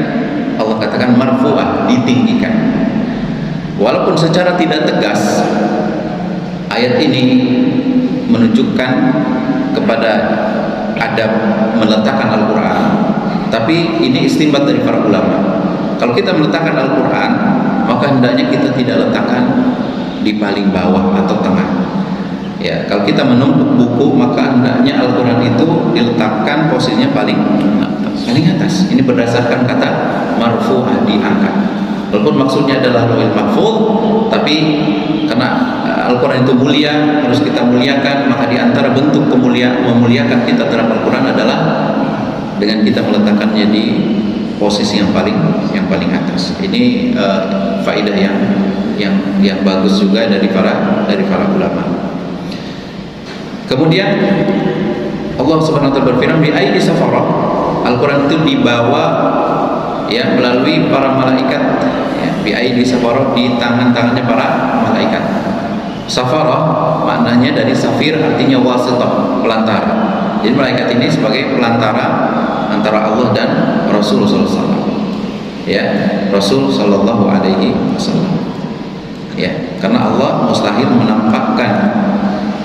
Allah katakan marfu'ah, ditinggikan. Walaupun secara tidak tegas ayat ini menunjukkan kepada adab meletakkan Al-Quran, tapi ini istinbat dari para ulama. Kalau kita meletakkan Al-Quran, maka hendaknya kita tidak letakkan di paling bawah atau tengah. Ya, kalau kita menumpuk buku, maka hendaknya Al-Quran itu diletakkan posisinya paling atas. Ini berdasarkan kata marfu'ah, diangkat. Walaupun maksudnya adalah lauhil mahfuz, tapi karena Al-Quran itu mulia, harus kita muliakan, maka di antara bentuk memuliakan kita terhadap Al-Quran adalah dengan kita meletakkannya di posisi yang paling atas. Ini faedah yang bagus juga dari para ulama. Kemudian Allah Subhanahu wa taala berfirman, bi aidi safarah. Al-Quran itu dibawa ya melalui para malaikat, ya, bi aidi safarah, di tangan-tangannya para malaikat. Safarah maknanya dari safir, artinya wasitah, pelantara. Jadi malaikat ini sebagai pelantara antara Allah dan Rasul sallallahu alaihi wasallam. Ya, Rasul sallallahu alaihi wasallam. Ya, karena Allah mustahil menampakkan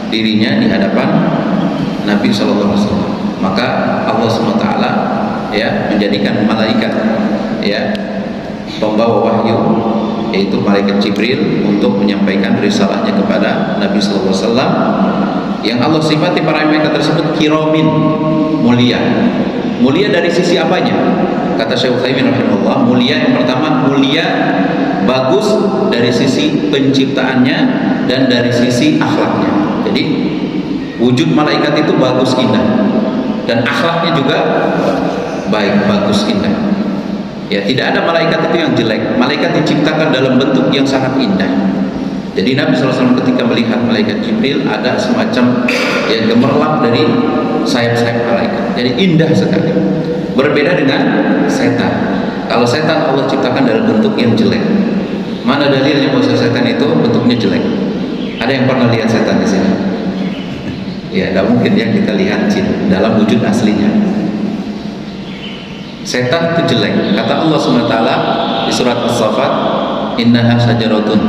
dirinya di hadapan Nabi sallallahu alaihi wasallam. Maka Allah SWT ya menjadikan malaikat ya pembawa wahyu, yaitu malaikat Jibril, untuk menyampaikan risalahnya kepada Nabi sallallahu alaihi wasallam, yang Allah sifati para malaikat tersebut kiramin, mulia. Mulia dari sisi apanya? Kata Syekh Utsaimin rahimahullah, mulia yang pertama, mulia bagus dari sisi penciptaannya dan dari sisi akhlaknya. Jadi wujud malaikat itu bagus, indah, dan akhlaknya juga baik, bagus, indah. Ya, tidak ada malaikat itu yang jelek. Malaikat diciptakan dalam bentuk yang sangat indah. Jadi Nabi SAW ketika melihat malaikat Jibril, ada semacam yang gemerlap dari sayap-sayap malaikat. Jadi indah sekali. Berbeda dengan setan. Kalau setan Allah ciptakan dalam bentuk yang jelek. Mana dalilnya bahwa setan itu bentuknya jelek? Ada yang pernah lihat setan di sini? Ya, tidak mungkin ya kita lihat jin dalam wujud aslinya. Setan itu jelek. Kata Allah SWT di surat As-Saffat, innaha syajaratun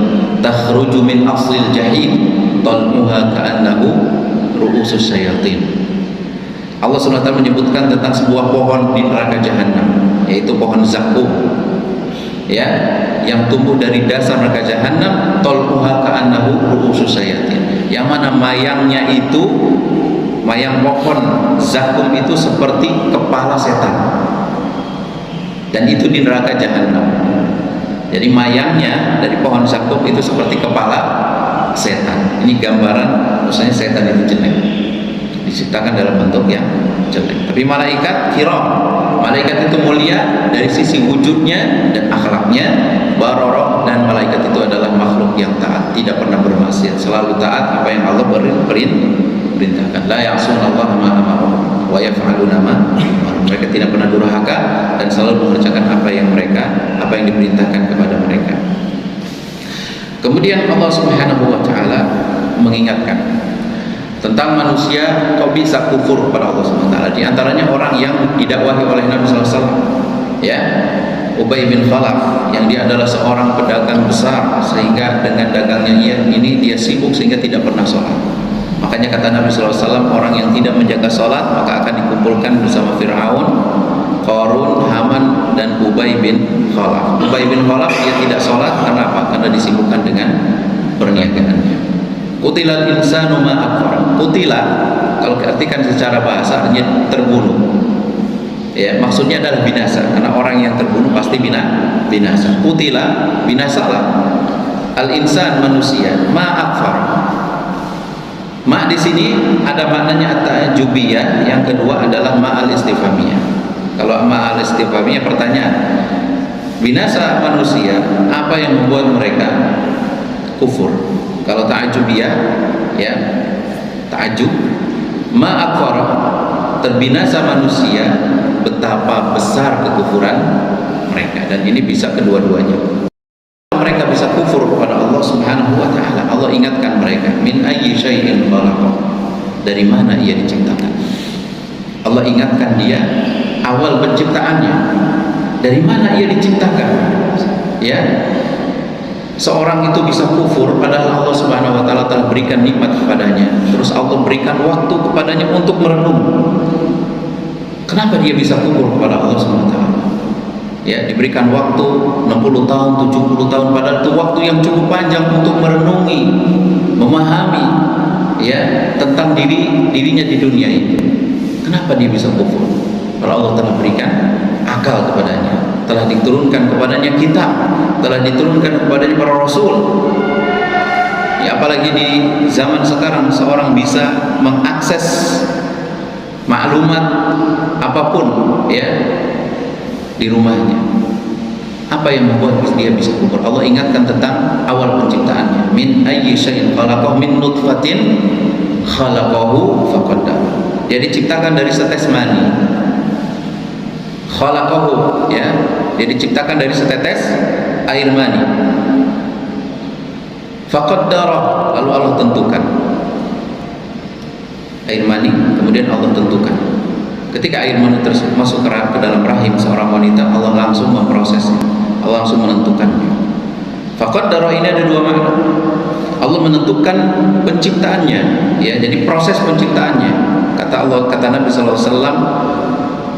takhruju min aslil jahim talmuha ka'annahu ru'usus syayatin. Allah SWT menyebutkan tentang sebuah pohon di neraka jahanam, yaitu pohon zakum, ya, yang tumbuh dari dasar neraka jahanam, talmuha ka'annahu ru'usus syayatin, yang mana mayangnya itu, mayang pohon zakum itu seperti kepala setan, dan itu di neraka jahanam. Jadi mayangnya dari pohon zakum itu seperti kepala setan. Ini gambaran maksudnya setan itu jelek, diciptakan dalam bentuk yang jelek. Tapi malaikat kiram, malaikat itu mulia dari sisi wujudnya dan akhlaknya, baroroh, dan malaikat itu adalah makhluk yang taat, tidak pernah bermaksiat, selalu taat apa yang Allah perintahkan. La ya'sunallaha ma amarahum wa yaf'aluna ma yu'marun. Mereka tidak pernah durhaka dan selalu mengerjakan apa yang diperintahkan kepada mereka. Kemudian Allah Subhanahu wa taala mengingatkan tentang manusia kok bisa kufur kepada Allah Subhanahu wa taala. Di antaranya orang yang didakwahi oleh Nabi sallallahu alaihi wasallam, ya, Ubay bin Khalaf, yang dia adalah seorang pedagang besar, sehingga dengan dagangnya dia sibuk sehingga tidak pernah sholat. Makanya kata Nabi SAW, orang yang tidak menjaga sholat maka akan dikumpulkan bersama Fir'aun, Qarun, Haman, dan Ubay bin Khalaf. Ubay bin Khalaf dia tidak sholat karena apa? Karena disibukkan dengan perniagaannya. Qutilal insanu ma akfar. Qutila kalau diartikan secara bahasa artinya terbunuh. Ya, maksudnya adalah binasa, karena orang yang terbunuh pasti binasa. Qutila, binasalah. Al insan, manusia, ma akfar. Ma di sini ada maknanya at-ta'jubiyah, yang kedua adalah ma'al istifhamiyah. Kalau ma'al istifhamiyah pertanyaan, binasa manusia, apa yang membuat mereka kufur? Kalau ta'jubiyah, ya, ta'jub, ma akfara, terbinasa manusia, betapa besar kekufuran mereka. Dan ini bisa kedua-duanya. Mereka bisa kufur kepada Allah Subhanahu wa taala. Allah ingatkan mereka, min ayyi syai'in khalaqah, dari mana ia diciptakan. Allah ingatkan dia awal penciptaannya, dari mana ia diciptakan. Ya, seorang itu bisa kufur padahal Allah Subhanahu wa taala telah berikan nikmat kepadanya. Terus Allah berikan waktu kepadanya untuk merenung. Kenapa dia bisa kufur kepada Allah Subhanahu wa taala? Ya, diberikan waktu 60 tahun, 70 tahun, padahal itu waktu yang cukup panjang untuk merenungi, memahami, ya, tentang dirinya di dunia ini. Kenapa dia bisa kufur? Kalau Allah telah berikan akal kepadanya, telah diturunkan kepadanya kitab, telah diturunkan kepadanya para rasul. Ya, apalagi di zaman sekarang seorang bisa mengakses maklumat apapun ya di rumahnya. Apa yang membuat dia bisa kufur? Allah ingatkan tentang awal penciptaannya. Min ayyi syai'in khalaqahu min nutfatin khalaqahu faqaddar. Dia diciptakan dari setetes mani. Khalaqahu ya, dia diciptakan dari setetes air mani. Faqaddara, lalu Allah tentukan. Air mani kemudian Allah tentukan. Ketika air mani tersebut masuk ke dalam rahim seorang wanita, Allah langsung memprosesnya, Allah langsung menentukannya. Faqaddara ini ada dua makna. Allah menentukan penciptaannya, ya, jadi proses penciptaannya. Kata Allah, kata Nabi sallallahu alaihi wasallam,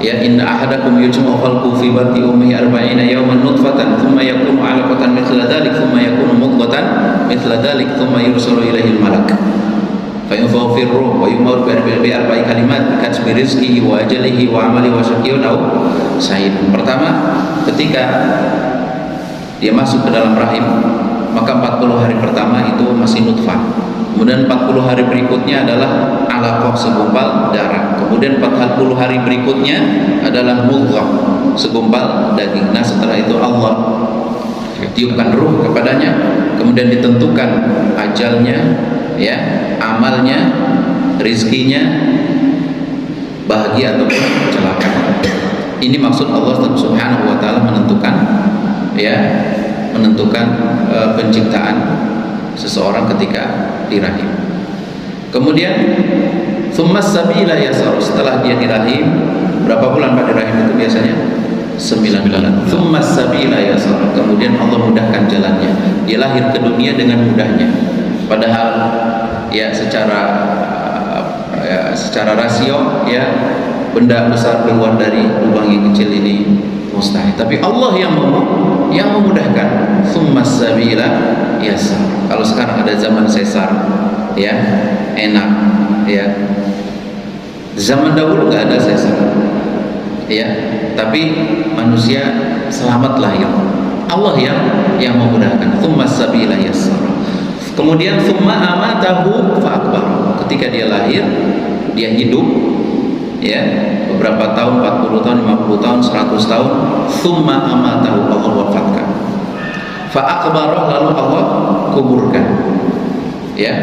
ya, inna ahadakum yujma'u khalquhu fi batni ummihi 40 yawman nutfatan thumma yakunu 'alaqatan mithla dhalik thumma yakunu mudghatan mithla dhalik thumma yursalu ilaihi al-malak fa yunfakhu fi ar-ruh wa yu'maru bi arba'i kalimat katbi rizqihi wa ajalihi wa 'amalihi wa syaqiyyun aw sa'id. Pertama, ketika dia masuk ke dalam rahim, maka 40 hari pertama itu masih nutfah. Kemudian 40 hari berikutnya adalah alaqah, segumpal darah. Kemudian 40 hari berikutnya adalah mudghah, segumpal daging. Nah, setelah itu Allah tiupkan ruh kepadanya, kemudian ditentukan ajalnya, ya, amalnya, rizkinya, bahagia ataupun celaka. Ini maksud Allah Subhanahu wa taala menentukan, ya, menentukan penciptaan seseorang ketika di rahim. Kemudian tsummas sabila yasar, setelah dia di rahim, berapa bulan Pak di rahim itu biasanya? 9 bulan. Tsummas sabila yasar, kemudian Allah mudahkan jalannya. Dia lahir ke dunia dengan mudahnya. Padahal ya secara rasio, ya, benda besar keluar dari lubang yang kecil ini mustahil. Tapi Allah yang memudahkan. Tsummas sabila yasar. Kalau sekarang ada zaman sesar, ya, enak, ya. Zaman dahulu nggak ada sesar, ya, tapi manusia selamat lahir. Allah yang memudahkan. Tsummas sabila yasar. Kemudian tsumma amatahu fa akbar. Ketika dia lahir, dia hidup, ya, beberapa tahun, 40 tahun, 50 tahun, 100 tahun. Tsumma amatahu, Allah wafatkan. Fa akbarah, lalu Allah kuburkan, ya.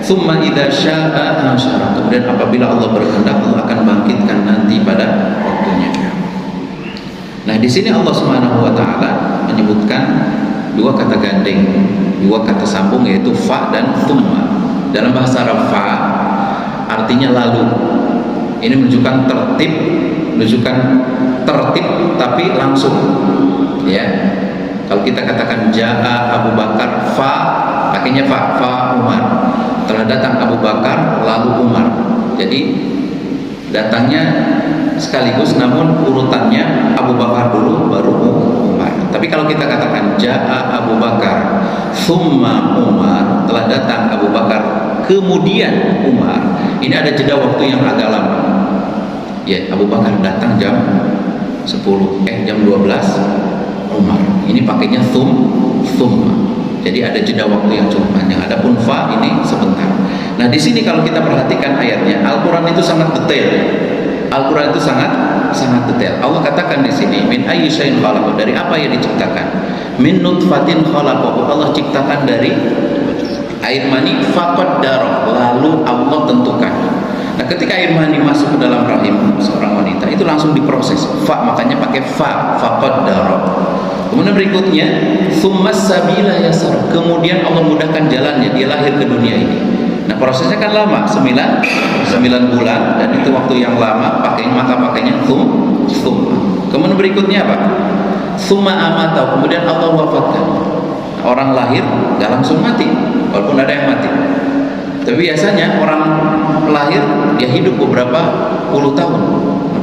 Tsumma idza syaa'a ansyara, kemudian apabila Allah berkehendak, Allah akan bangkitkan nanti pada waktunya. Nah, di sini Allah Subhanahu wa taala menyebutkan dua kata gandeng, dua kata sambung, yaitu fa dan tsumma. Dalam bahasa Arab, fa artinya lalu. Ini menunjukkan tertib tapi langsung, ya. Kalau kita katakan jaa Abu Bakar, fa, pakainya fa Umar. Telah datang Abu Bakar, lalu Umar. Jadi datangnya sekaligus, namun urutannya Abu Bakar dulu, baru Umar. Tapi kalau kita katakan jaa Abu Bakar, tsumma Umar, telah datang Abu Bakar, kemudian Umar. Ini ada jeda waktu yang agak lama. Ya, Abu Bakar datang jam 12 Umar. Ini pakainya thumma. Jadi ada jeda waktu yang cukup panjang. Adapun fa ini sebentar. Nah, di sini kalau kita perhatikan ayatnya, Al-Qur'an itu sangat detail. Al-Qur'an itu sangat detail. Allah katakan di sini, min ayyi syai'in khalaqahu, dari apa yang diciptakan? Min nutfatin khalaqahu, Allah ciptakan dari air mani, faqaddara, lalu Allah tentukan. Nah, ketika air mani masuk ke dalam rahim seorang wanita, itu langsung diproses. Fa, makanya pakai fa, faqaddara. Kemudian berikutnya, tsummas sabila yasar, kemudian Allah mudahkan jalannya, dia lahir ke dunia ini. Nah, prosesnya kan lama, 9 bulan, dan itu waktu yang lama, pakainya tsumma. Kemudian berikutnya apa? Tsumma amatahu, kemudian Allah wafatkan. Orang lahir gak langsung mati, walaupun ada yang mati. Tapi biasanya orang lahir dia hidup beberapa puluh tahun,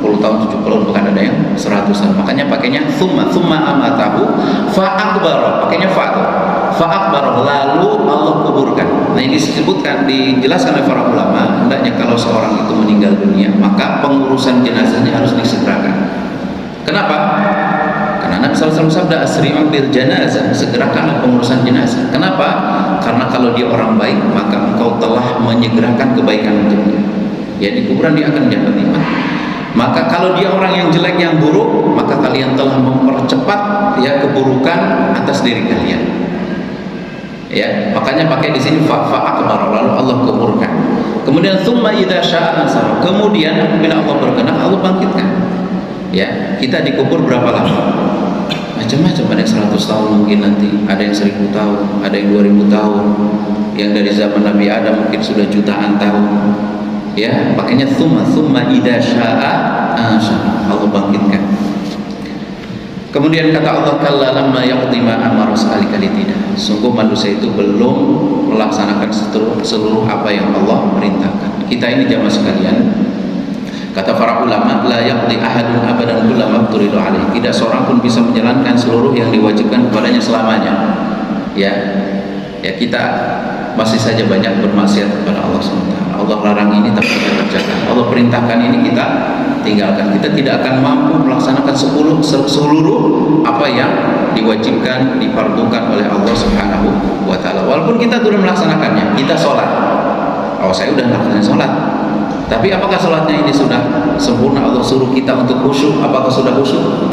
60 tahun, 70 bahkan ada yang 100 tahun. Makanya pakainya tsumma amatahu fa akbara, pakainya fa akbara, lalu Allah kuburkan. Nah, ini disebutkan, dijelaskan oleh para ulama, hendaknya kalau seorang itu meninggal dunia, maka pengurusan jenazahnya harus disegerakan. Kenapa? Karena Nabi SAW sabda asri'u bil janazah, segerakanlah pengurusan jenazah. Kenapa? Karena kalau dia orang baik maka engkau telah menyegerakan kebaikan untuknya. Ya, di kuburan dia akan mendapat nikmat. Maka kalau dia orang yang jelek, yang buruk, maka kalian telah mempercepat ya keburukan atas diri kalian. Ya, makanya pakai di sini fa akbar, lalu Allah kuburkan. Kemudian tsumma idza syaa ansara. Kemudian apabila Allah berkenan, Allah bangkitkan. Ya, kita dikubur berapa lama? Macam-macam, ada yang 100 tahun mungkin nanti, ada yang 1000 tahun, ada yang 2000 tahun. Yang dari zaman Nabi Adam mungkin sudah jutaan tahun. Ya, makanya tsumma idza syaa ansara, Allah bangkitkan. Kemudian kata Allah, kalla lamma yaqdi ma amara, sekali-kali tidak. Sungguh manusia itu belum melaksanakan seluruh apa yang Allah perintahkan. Kita ini jamaah sekalian, kata para ulama, la yaqdi ahadun abadan kullama turidu alaih. Tidak seorang pun bisa menjalankan seluruh yang diwajibkan kepadanya selamanya. Ya, kita masih saja banyak bermaksiat kepada Allah SWT. Allah larang ini tapi kita kerjakan. Allah perintahkan ini kita tinggalkan. Kita tidak akan mampu melaksanakan seluruh apa yang diwajibkan, difardukan oleh Allah Subhanahu wa taala. Walaupun kita sudah melaksanakannya, kita sholat. Oh, saya sudah melaksanakan sholat. Tapi apakah sholatnya ini sudah sempurna? Allah suruh kita untuk khusyuk, apakah sudah khusyuk?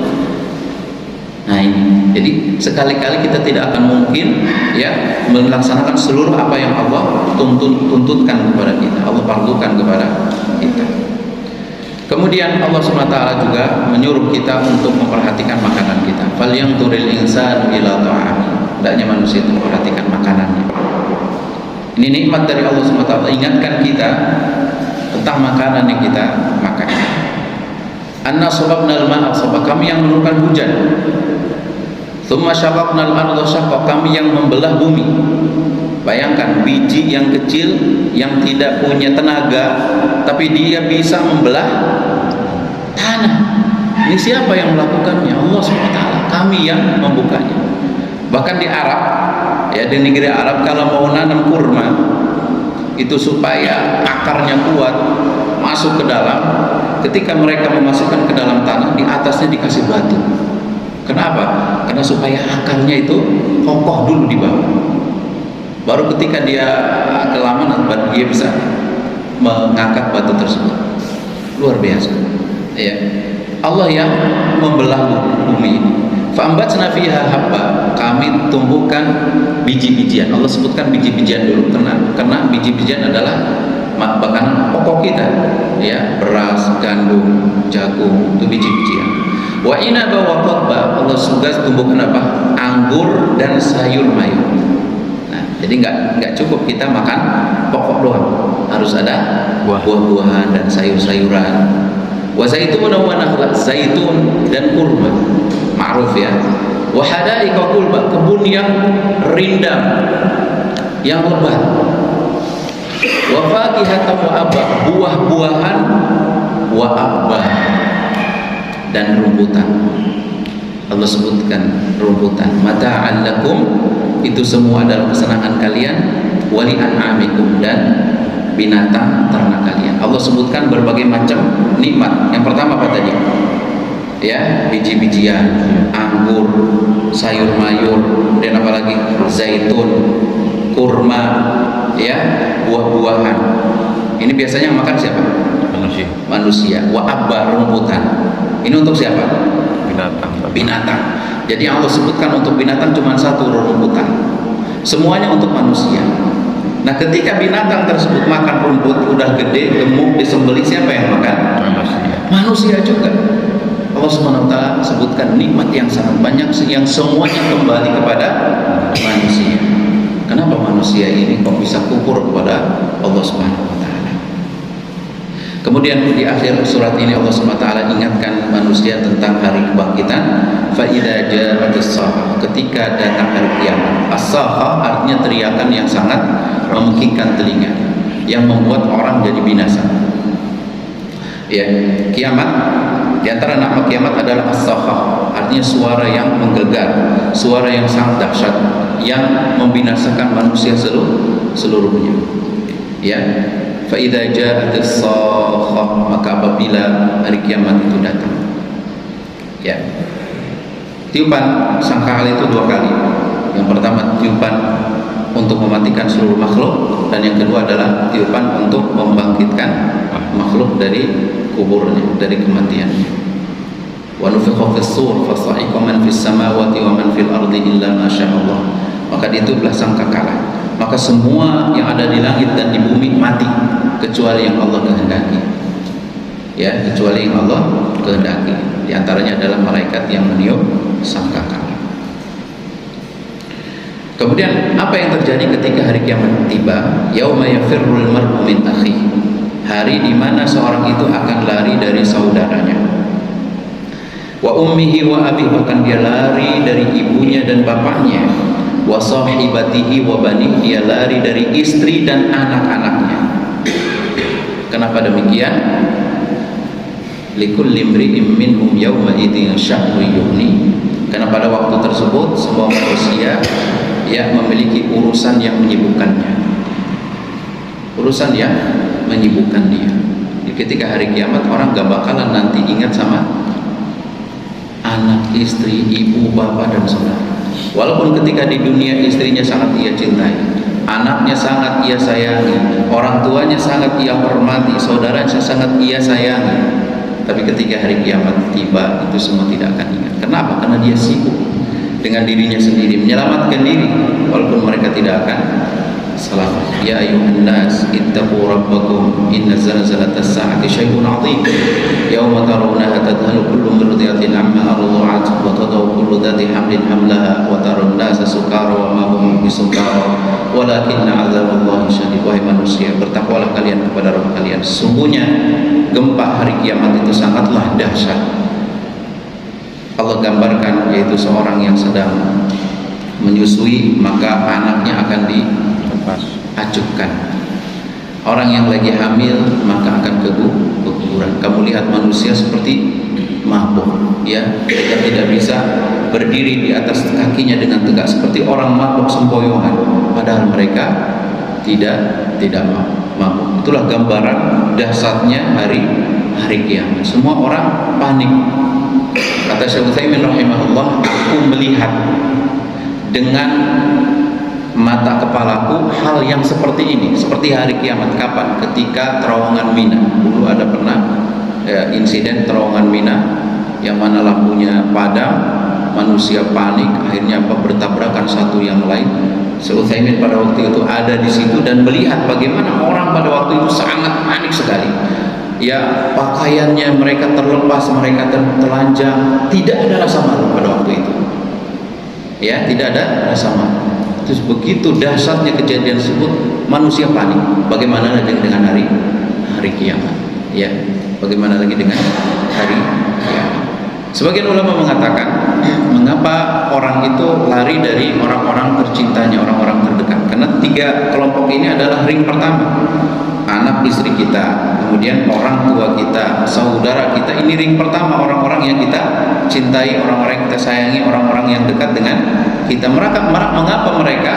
Nah ini, jadi sekali-kali kita tidak akan mungkin ya melaksanakan seluruh apa yang Allah tuntutkan kepada kita, Allah fardukan kepada kita. Kemudian Allah SWT juga menyuruh kita untuk memperhatikan makanan kita. Falyanzuril insanu ila ta'ami. Hendaknya manusia itu memperhatikan makanannya. Ini nikmat dari Allah SWT, ingatkan kita tentang makanan yang kita makan. Anna sababnal ma'a sabab, kami yang menurunkan hujan. Tsumma syaqaqnal arda syaqqa, kami yang membelah bumi. Bayangkan biji yang kecil yang tidak punya tenaga tapi dia bisa membelah tanah. Ini siapa yang melakukannya? Allah SWT. Kami yang membukanya. Bahkan di Arab, ya di negeri Arab, kalau mau nanam kurma itu supaya akarnya kuat masuk ke dalam, ketika mereka memasukkan ke dalam tanah, di atasnya dikasih batu. Kenapa? Karena supaya akarnya itu kokoh dulu di bawah. Baru ketika dia kelamaan, dia bisa mengangkat batu tersebut. Luar biasa. Ya. Allah yang membelah bumi ini. Fa'ambatsna fiha habba, kami tumbuhkan biji-bijian. Allah sebutkan biji-bijian dulu karena biji-bijian adalah makanan pokok kita. Ya, beras, gandum, jagung, itu biji-bijian. Wa inaba wa qadba, Allah juga tumbuhkan apa? Anggur dan sayur mayur. Nah, jadi enggak cukup kita makan pokok doang. Harus ada buah-buahan dan sayur-sayuran. Wa zaitun wa nakhla, zaitun dan kurma. Ma'ruf ya. Wa hadaiqa qulba, kebun yang rindang, yang lebat. Wa fakihatan wa abba, buah-buahan wa abba, dan rumputan. Allah sebutkan rumputan. Mata'an lakum, itu semua adalah kesenangan kalian, wali an'amikum, dan binatang ternak kalian. Allah sebutkan berbagai macam nikmat. Yang pertama apa tadi? Ya, biji-bijian, anggur, sayur mayur, dan apalagi zaitun, kurma, ya, buah-buahan. Ini biasanya makan siapa? Manusia. Wa abba, rumputan. Ini untuk siapa? Binatang. Jadi yang Allah sebutkan untuk binatang cuma satu, rumputan. Semuanya untuk manusia. Nah, ketika binatang tersebut makan rumput, udah gede, gemuk, disembelih, siapa yang makan? Manusia juga. Allah SWT sebutkan nikmat yang sangat banyak yang semuanya kembali kepada manusia. Kenapa manusia ini kok bisa kufur kepada Allah SWT? Kemudian di akhir surat ini Allah SWT ingatkan manusia tentang hari kebangkitan. Fa idza ja'atis saah, ketika datang hari kiamat. As-saah artinya teriakan yang sangat memekikkan telinga, yang membuat orang jadi binasa. Ya, kiamat, di antara nama kiamat adalah as-saah, artinya suara yang menggelegar, suara yang sangat dahsyat, yang membinasakan manusia seluruhnya. Ya. Fa idza ja'atis saah, maka apabila hari kiamat itu datang. Ya. Tiupan sangkakala itu 2 kali. Yang pertama tiupan untuk mematikan seluruh makhluk, dan yang kedua adalah tiupan untuk membangkitkan makhluk dari kuburnya, dari kematiannya. Wa nufikha fis-sur fasa'iqa man fis samawati wa man fil ardi illa ma sya'allah. Maka ditiuplah sangkakala. Maka semua yang ada di langit dan di bumi mati kecuali yang Allah kehendaki. Ya, kecuali yang Allah kehendaki. Di antaranya adalah malaikat yang meniup sangkakala. Kemudian apa yang terjadi ketika hari kiamat tiba? Yauma yafirrul mar'u min akhihi. Hari di mana seorang itu akan lari dari saudaranya. Wa ummihi wa abihi, bahkan dia lari dari ibunya dan bapaknya. Wa sahibatihi wa banihi, dia lari dari istri dan anak-anaknya. Kenapa demikian? Likulli imri'in minhum yawma idzin sya'nu yughni. Karena pada waktu tersebut semua manusia ya memiliki urusan yang menyibukkannya, urusan yang menyibukkan dia. Jadi ketika hari kiamat orang gak bakalan nanti ingat sama anak, istri, ibu, bapak dan saudara. Walaupun ketika di dunia istrinya sangat ia cintai, anaknya sangat ia sayangi, orang tuanya sangat ia hormati, saudaranya sangat ia sayangi, tapi ketika hari kiamat tiba itu semua tidak akan ingat. Kenapa? Karena dia sibuk dengan dirinya sendiri, menyelamatkan diri, walaupun mereka tidak akan selamat. Ya ayuhan nas ittaqu rabbakum inna zalzalatas sa'ati syai'un 'adzim yauma tarawnaha tadhhalu kullu murdi'atin 'amma arda'at wa tadau kullu dhati hamlin hamlaha wa taran nasa sukara wa ma hum bisukara walakinna 'adzaballahi syadid. Wahai manusia, bertakwalah kalian kepada Rabb kalian, sesungguhnya gempa hari kiamat itu sangatlah dahsyat. Allah gambarkan yaitu seorang yang sedang menyusui, maka anaknya akan diacupkan. Orang yang lagi hamil maka akan keguguran. Kamu lihat manusia seperti mabuk, ya, mereka tidak bisa berdiri di atas kakinya dengan tegak seperti orang mabuk sempoyongan, padahal mereka tidak mabuk. Itulah gambaran dahsyatnya hari kiamat. Semua orang panik. Kata Syekh Utsaimin rahimahullah, aku melihat dengan mata kepalaku hal yang seperti ini, seperti hari kiamat. Kapan? Ketika terowongan Mina. Dulu ada pernah insiden terowongan Mina yang mana lampunya padam, manusia panik, akhirnya bertabrakan satu yang lain. Syekh Utsaimin pada waktu itu ada di situ dan melihat bagaimana orang pada waktu itu sangat panik sekali. Ya, pakaiannya mereka terlepas, mereka telanjang, tidak ada rasa malu pada waktu itu. Ya, tidak ada rasa malu. Terus begitu dahsyatnya kejadian tersebut, manusia panik. Bagaimana lagi dengan hari kiamat? Ya, bagaimana lagi dengan hari kiamat? Sebagian ulama mengatakan, mengapa orang itu lari dari orang-orang tercintanya, orang-orang terdekat? Karena 3 kelompok ini adalah ring pertama. Anak istri kita, kemudian orang tua kita, saudara kita, ini ring pertama, orang-orang yang kita cintai, orang-orang yang kita sayangi, orang-orang yang dekat dengan kita. Mengapa mereka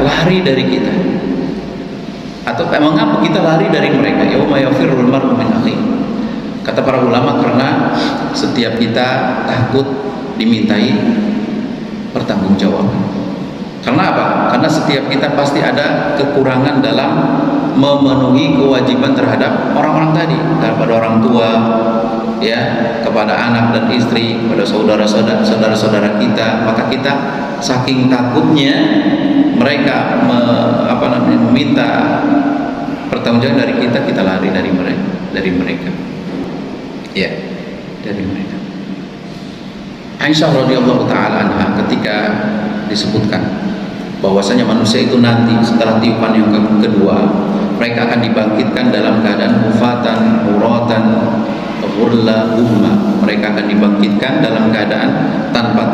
lari dari kita? Atau mengapa kita lari dari mereka? Yauma yafirrul mar'u min akhihi. Kata para ulama, karena setiap kita takut dimintai pertanggungjawaban. Karena apa? Karena setiap kita pasti ada kekurangan dalam memenuhi kewajiban terhadap orang-orang tadi, kepada orang tua, ya, kepada anak dan istri, kepada saudara-saudara kita. Maka kita saking takutnya mereka meminta pertanggungjawaban dari kita lari dari mereka. Ya, dari mereka. Aisyah radhiyallahu taala anha ketika disebutkan bahwasanya manusia itu nanti setelah tiupan yang kedua mereka akan dibangkitkan dalam keadaan hufatan, uratan, ghurla, umma. Mereka akan dibangkitkan dalam keadaan tanpa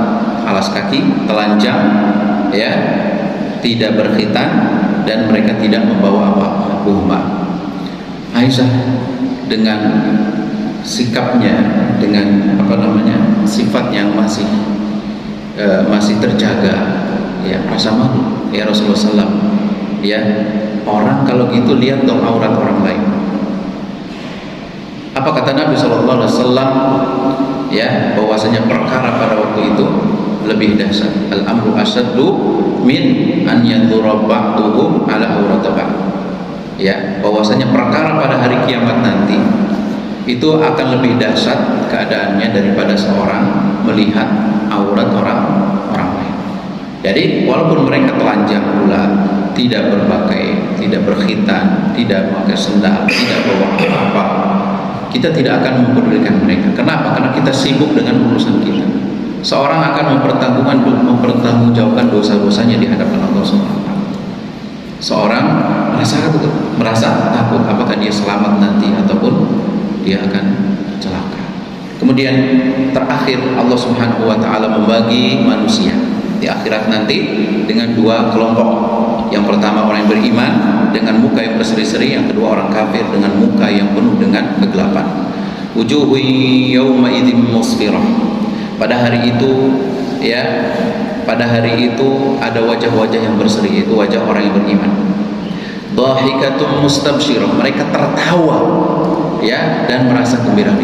alas kaki, telanjang, ya, tidak berkhitan, dan mereka tidak membawa apa-apa, umma. Aisyah dengan sikapnya, dengan sifat yang masih terjaga, ya, rasa malu. Ya Rasulullah SAW, ya, orang kalau gitu lihat dong aurat orang lain. Apa kata Nabi SAW? Ya, bahwasanya perkara pada waktu itu lebih dahsyat. Al-amru asyaddu min an yandura ba'duhum ala aurati ba'd. Ya, bahwasanya perkara pada hari kiamat nanti itu akan lebih dahsyat keadaannya daripada seorang melihat aurat orang lain. Jadi walaupun mereka telanjang pula, tidak berpakai, tidak berkhitan, tidak memakai sendal, tidak bawa apa-apa, kita tidak akan mempedulikan mereka. Kenapa? Karena kita sibuk dengan urusan kita. Seorang akan mempertanggungjawabkan dosa-dosanya di hadapan Allah SWT. Seorang merasa takut apakah dia selamat nanti ataupun dia akan celaka. Kemudian terakhir Allah Subhanahu wa taala membagi manusia di akhirat nanti dengan dua kelompok. Yang pertama orang yang beriman dengan muka yang berseri-seri, yang kedua orang kafir dengan muka yang penuh dengan kegelapan. Wujuhu yawma idzin musfirah. Pada hari itu ada wajah-wajah yang berseri, itu wajah orang yang beriman. Dhahikatun mustabsyirah, mereka tertawa ya dan merasa gembira.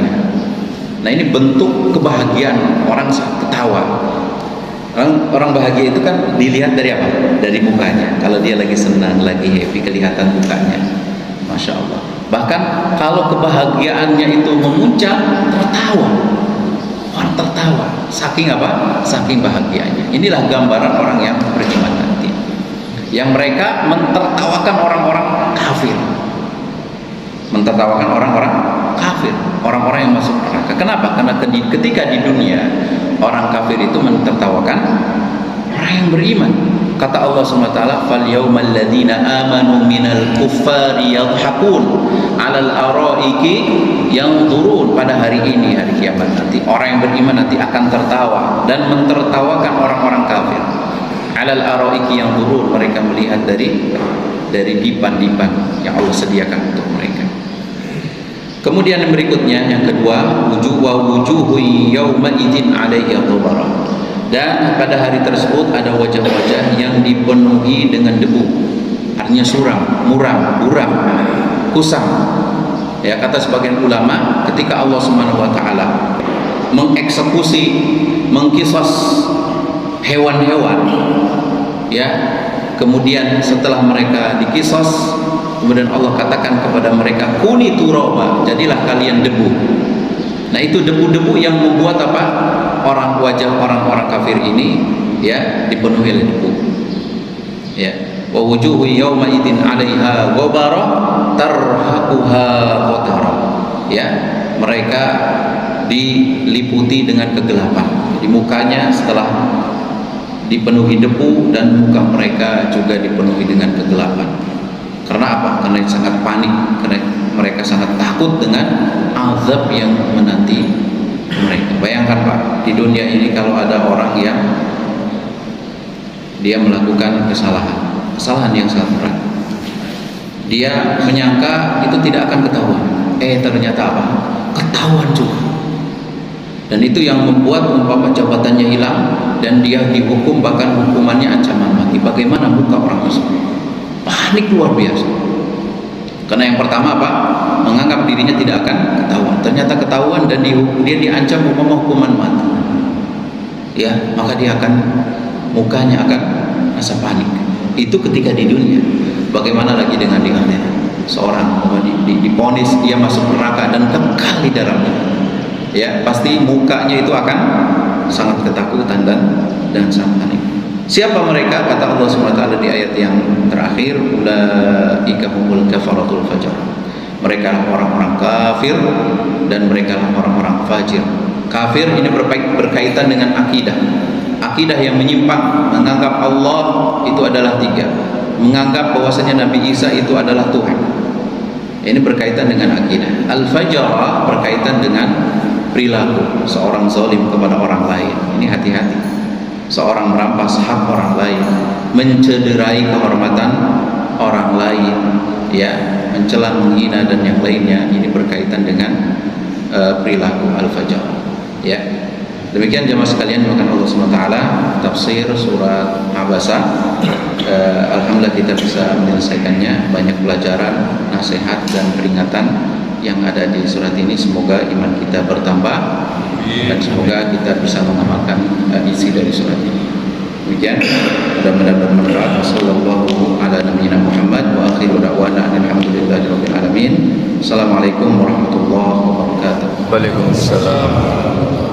Nah, ini bentuk kebahagiaan orang saat ketawa. Orang bahagia itu kan dilihat dari apa? Dari mukanya. Kalau dia lagi senang, lagi happy, kelihatan mukanya. Masya Allah. Bahkan kalau kebahagiaannya itu memuncak, tertawa. Orang tertawa. Saking apa? Saking bahagianya. Inilah gambaran orang yang beriman nanti. Yang mereka mentertawakan orang-orang kafir. Mentertawakan orang-orang kafir, orang-orang yang masuk neraka. Kenapa? Karena ketika di dunia orang kafir itu mentertawakan orang yang beriman. Kata Allah SWT, "Fal yawmal ladzina amanu minal kuffari yadhhakun 'alal araiki yanzurun." Pada hari ini, hari kiamat nanti, orang yang beriman nanti akan tertawa dan mentertawakan orang-orang kafir. 'Alal araiki yanzurun, mereka melihat dari dipan-dipan yang Allah sediakan untuk mereka. Kemudian yang berikutnya, yang kedua, wujuhu yawma idzin 'alaiha ghabarah. Dan pada hari tersebut ada wajah-wajah yang dipenuhi dengan debu. Artinya suram, muram, buram, kusam. Ya, kata sebagian ulama, ketika Allah Subhanahu wa taala mengeksekusi, mengqisas hewan-hewan, ya, kemudian setelah mereka diqisas, kemudian Allah katakan kepada mereka, kuni turaba, jadilah kalian debu. Nah, itu debu-debu yang membuat apa? Wajah orang-orang kafir ini ya dipenuhi oleh debu. Ya, wa wujuhu yawma idzin 'alaiha ghabara tarhaquha qatara. Ya, mereka diliputi dengan kegelapan. Jadi mukanya setelah dipenuhi debu dan muka mereka juga dipenuhi dengan kegelapan. Karena apa? Karena sangat panik, karena mereka sangat takut dengan azab yang menanti mereka. Bayangkan Pak, di dunia ini kalau ada orang yang dia melakukan kesalahan yang sangat berat, dia menyangka itu tidak akan ketahuan, ternyata apa? Ketahuan juga. Dan itu yang membuat umpama jabatannya hilang dan dia dihukum, bahkan hukumannya ancaman mati. Bagaimana muka orang tersebut? Panik luar biasa. Karena yang pertama apa? Menganggap dirinya tidak akan ketahuan. Ternyata ketahuan dan dia diancam hukuman mati. Ya, maka dia akan, mukanya akan rasa panik. Itu ketika di dunia. Bagaimana lagi dengan di akhirat? Seorang diponis dia masuk neraka dan kekal di dalamnya. Ya, pasti mukanya itu akan sangat ketakutan dan sangat panik. Siapa mereka? Kata Allah SWT di ayat yang terakhir, ulaika humul kafaratul fajr. Mereka orang-orang kafir dan mereka orang-orang fajir. Kafir ini berkaitan dengan akidah. Akidah yang menyimpang, menganggap Allah itu adalah tiga, menganggap bahwasanya Nabi Isa itu adalah Tuhan. Ini berkaitan dengan akidah. Al-fajr berkaitan dengan perilaku seorang zalim kepada orang lain. Ini hati-hati. Seorang merampas hak orang lain, mencederai kehormatan orang lain, ya, mencela, menghina dan yang lainnya. Ini berkaitan dengan perilaku al-fajr. Ya, demikian jemaah sekalian, maka Allah SWT tafsir surat Abasa. Alhamdulillah kita bisa menyelesaikannya. Banyak pelajaran, nasihat dan peringatan yang ada di surat ini. Semoga iman kita bertambah dan semoga kita bisa mengamalkan isi dari surat ini. Demikian, mudah-mudahan bermanfaat. Wassallallahu ala nabiyyina Muhammad wa akhiru da'wana alhamdulillahirabbil alamin. Assalamualaikum warahmatullahi wabarakatuh. Waalaikumsalam.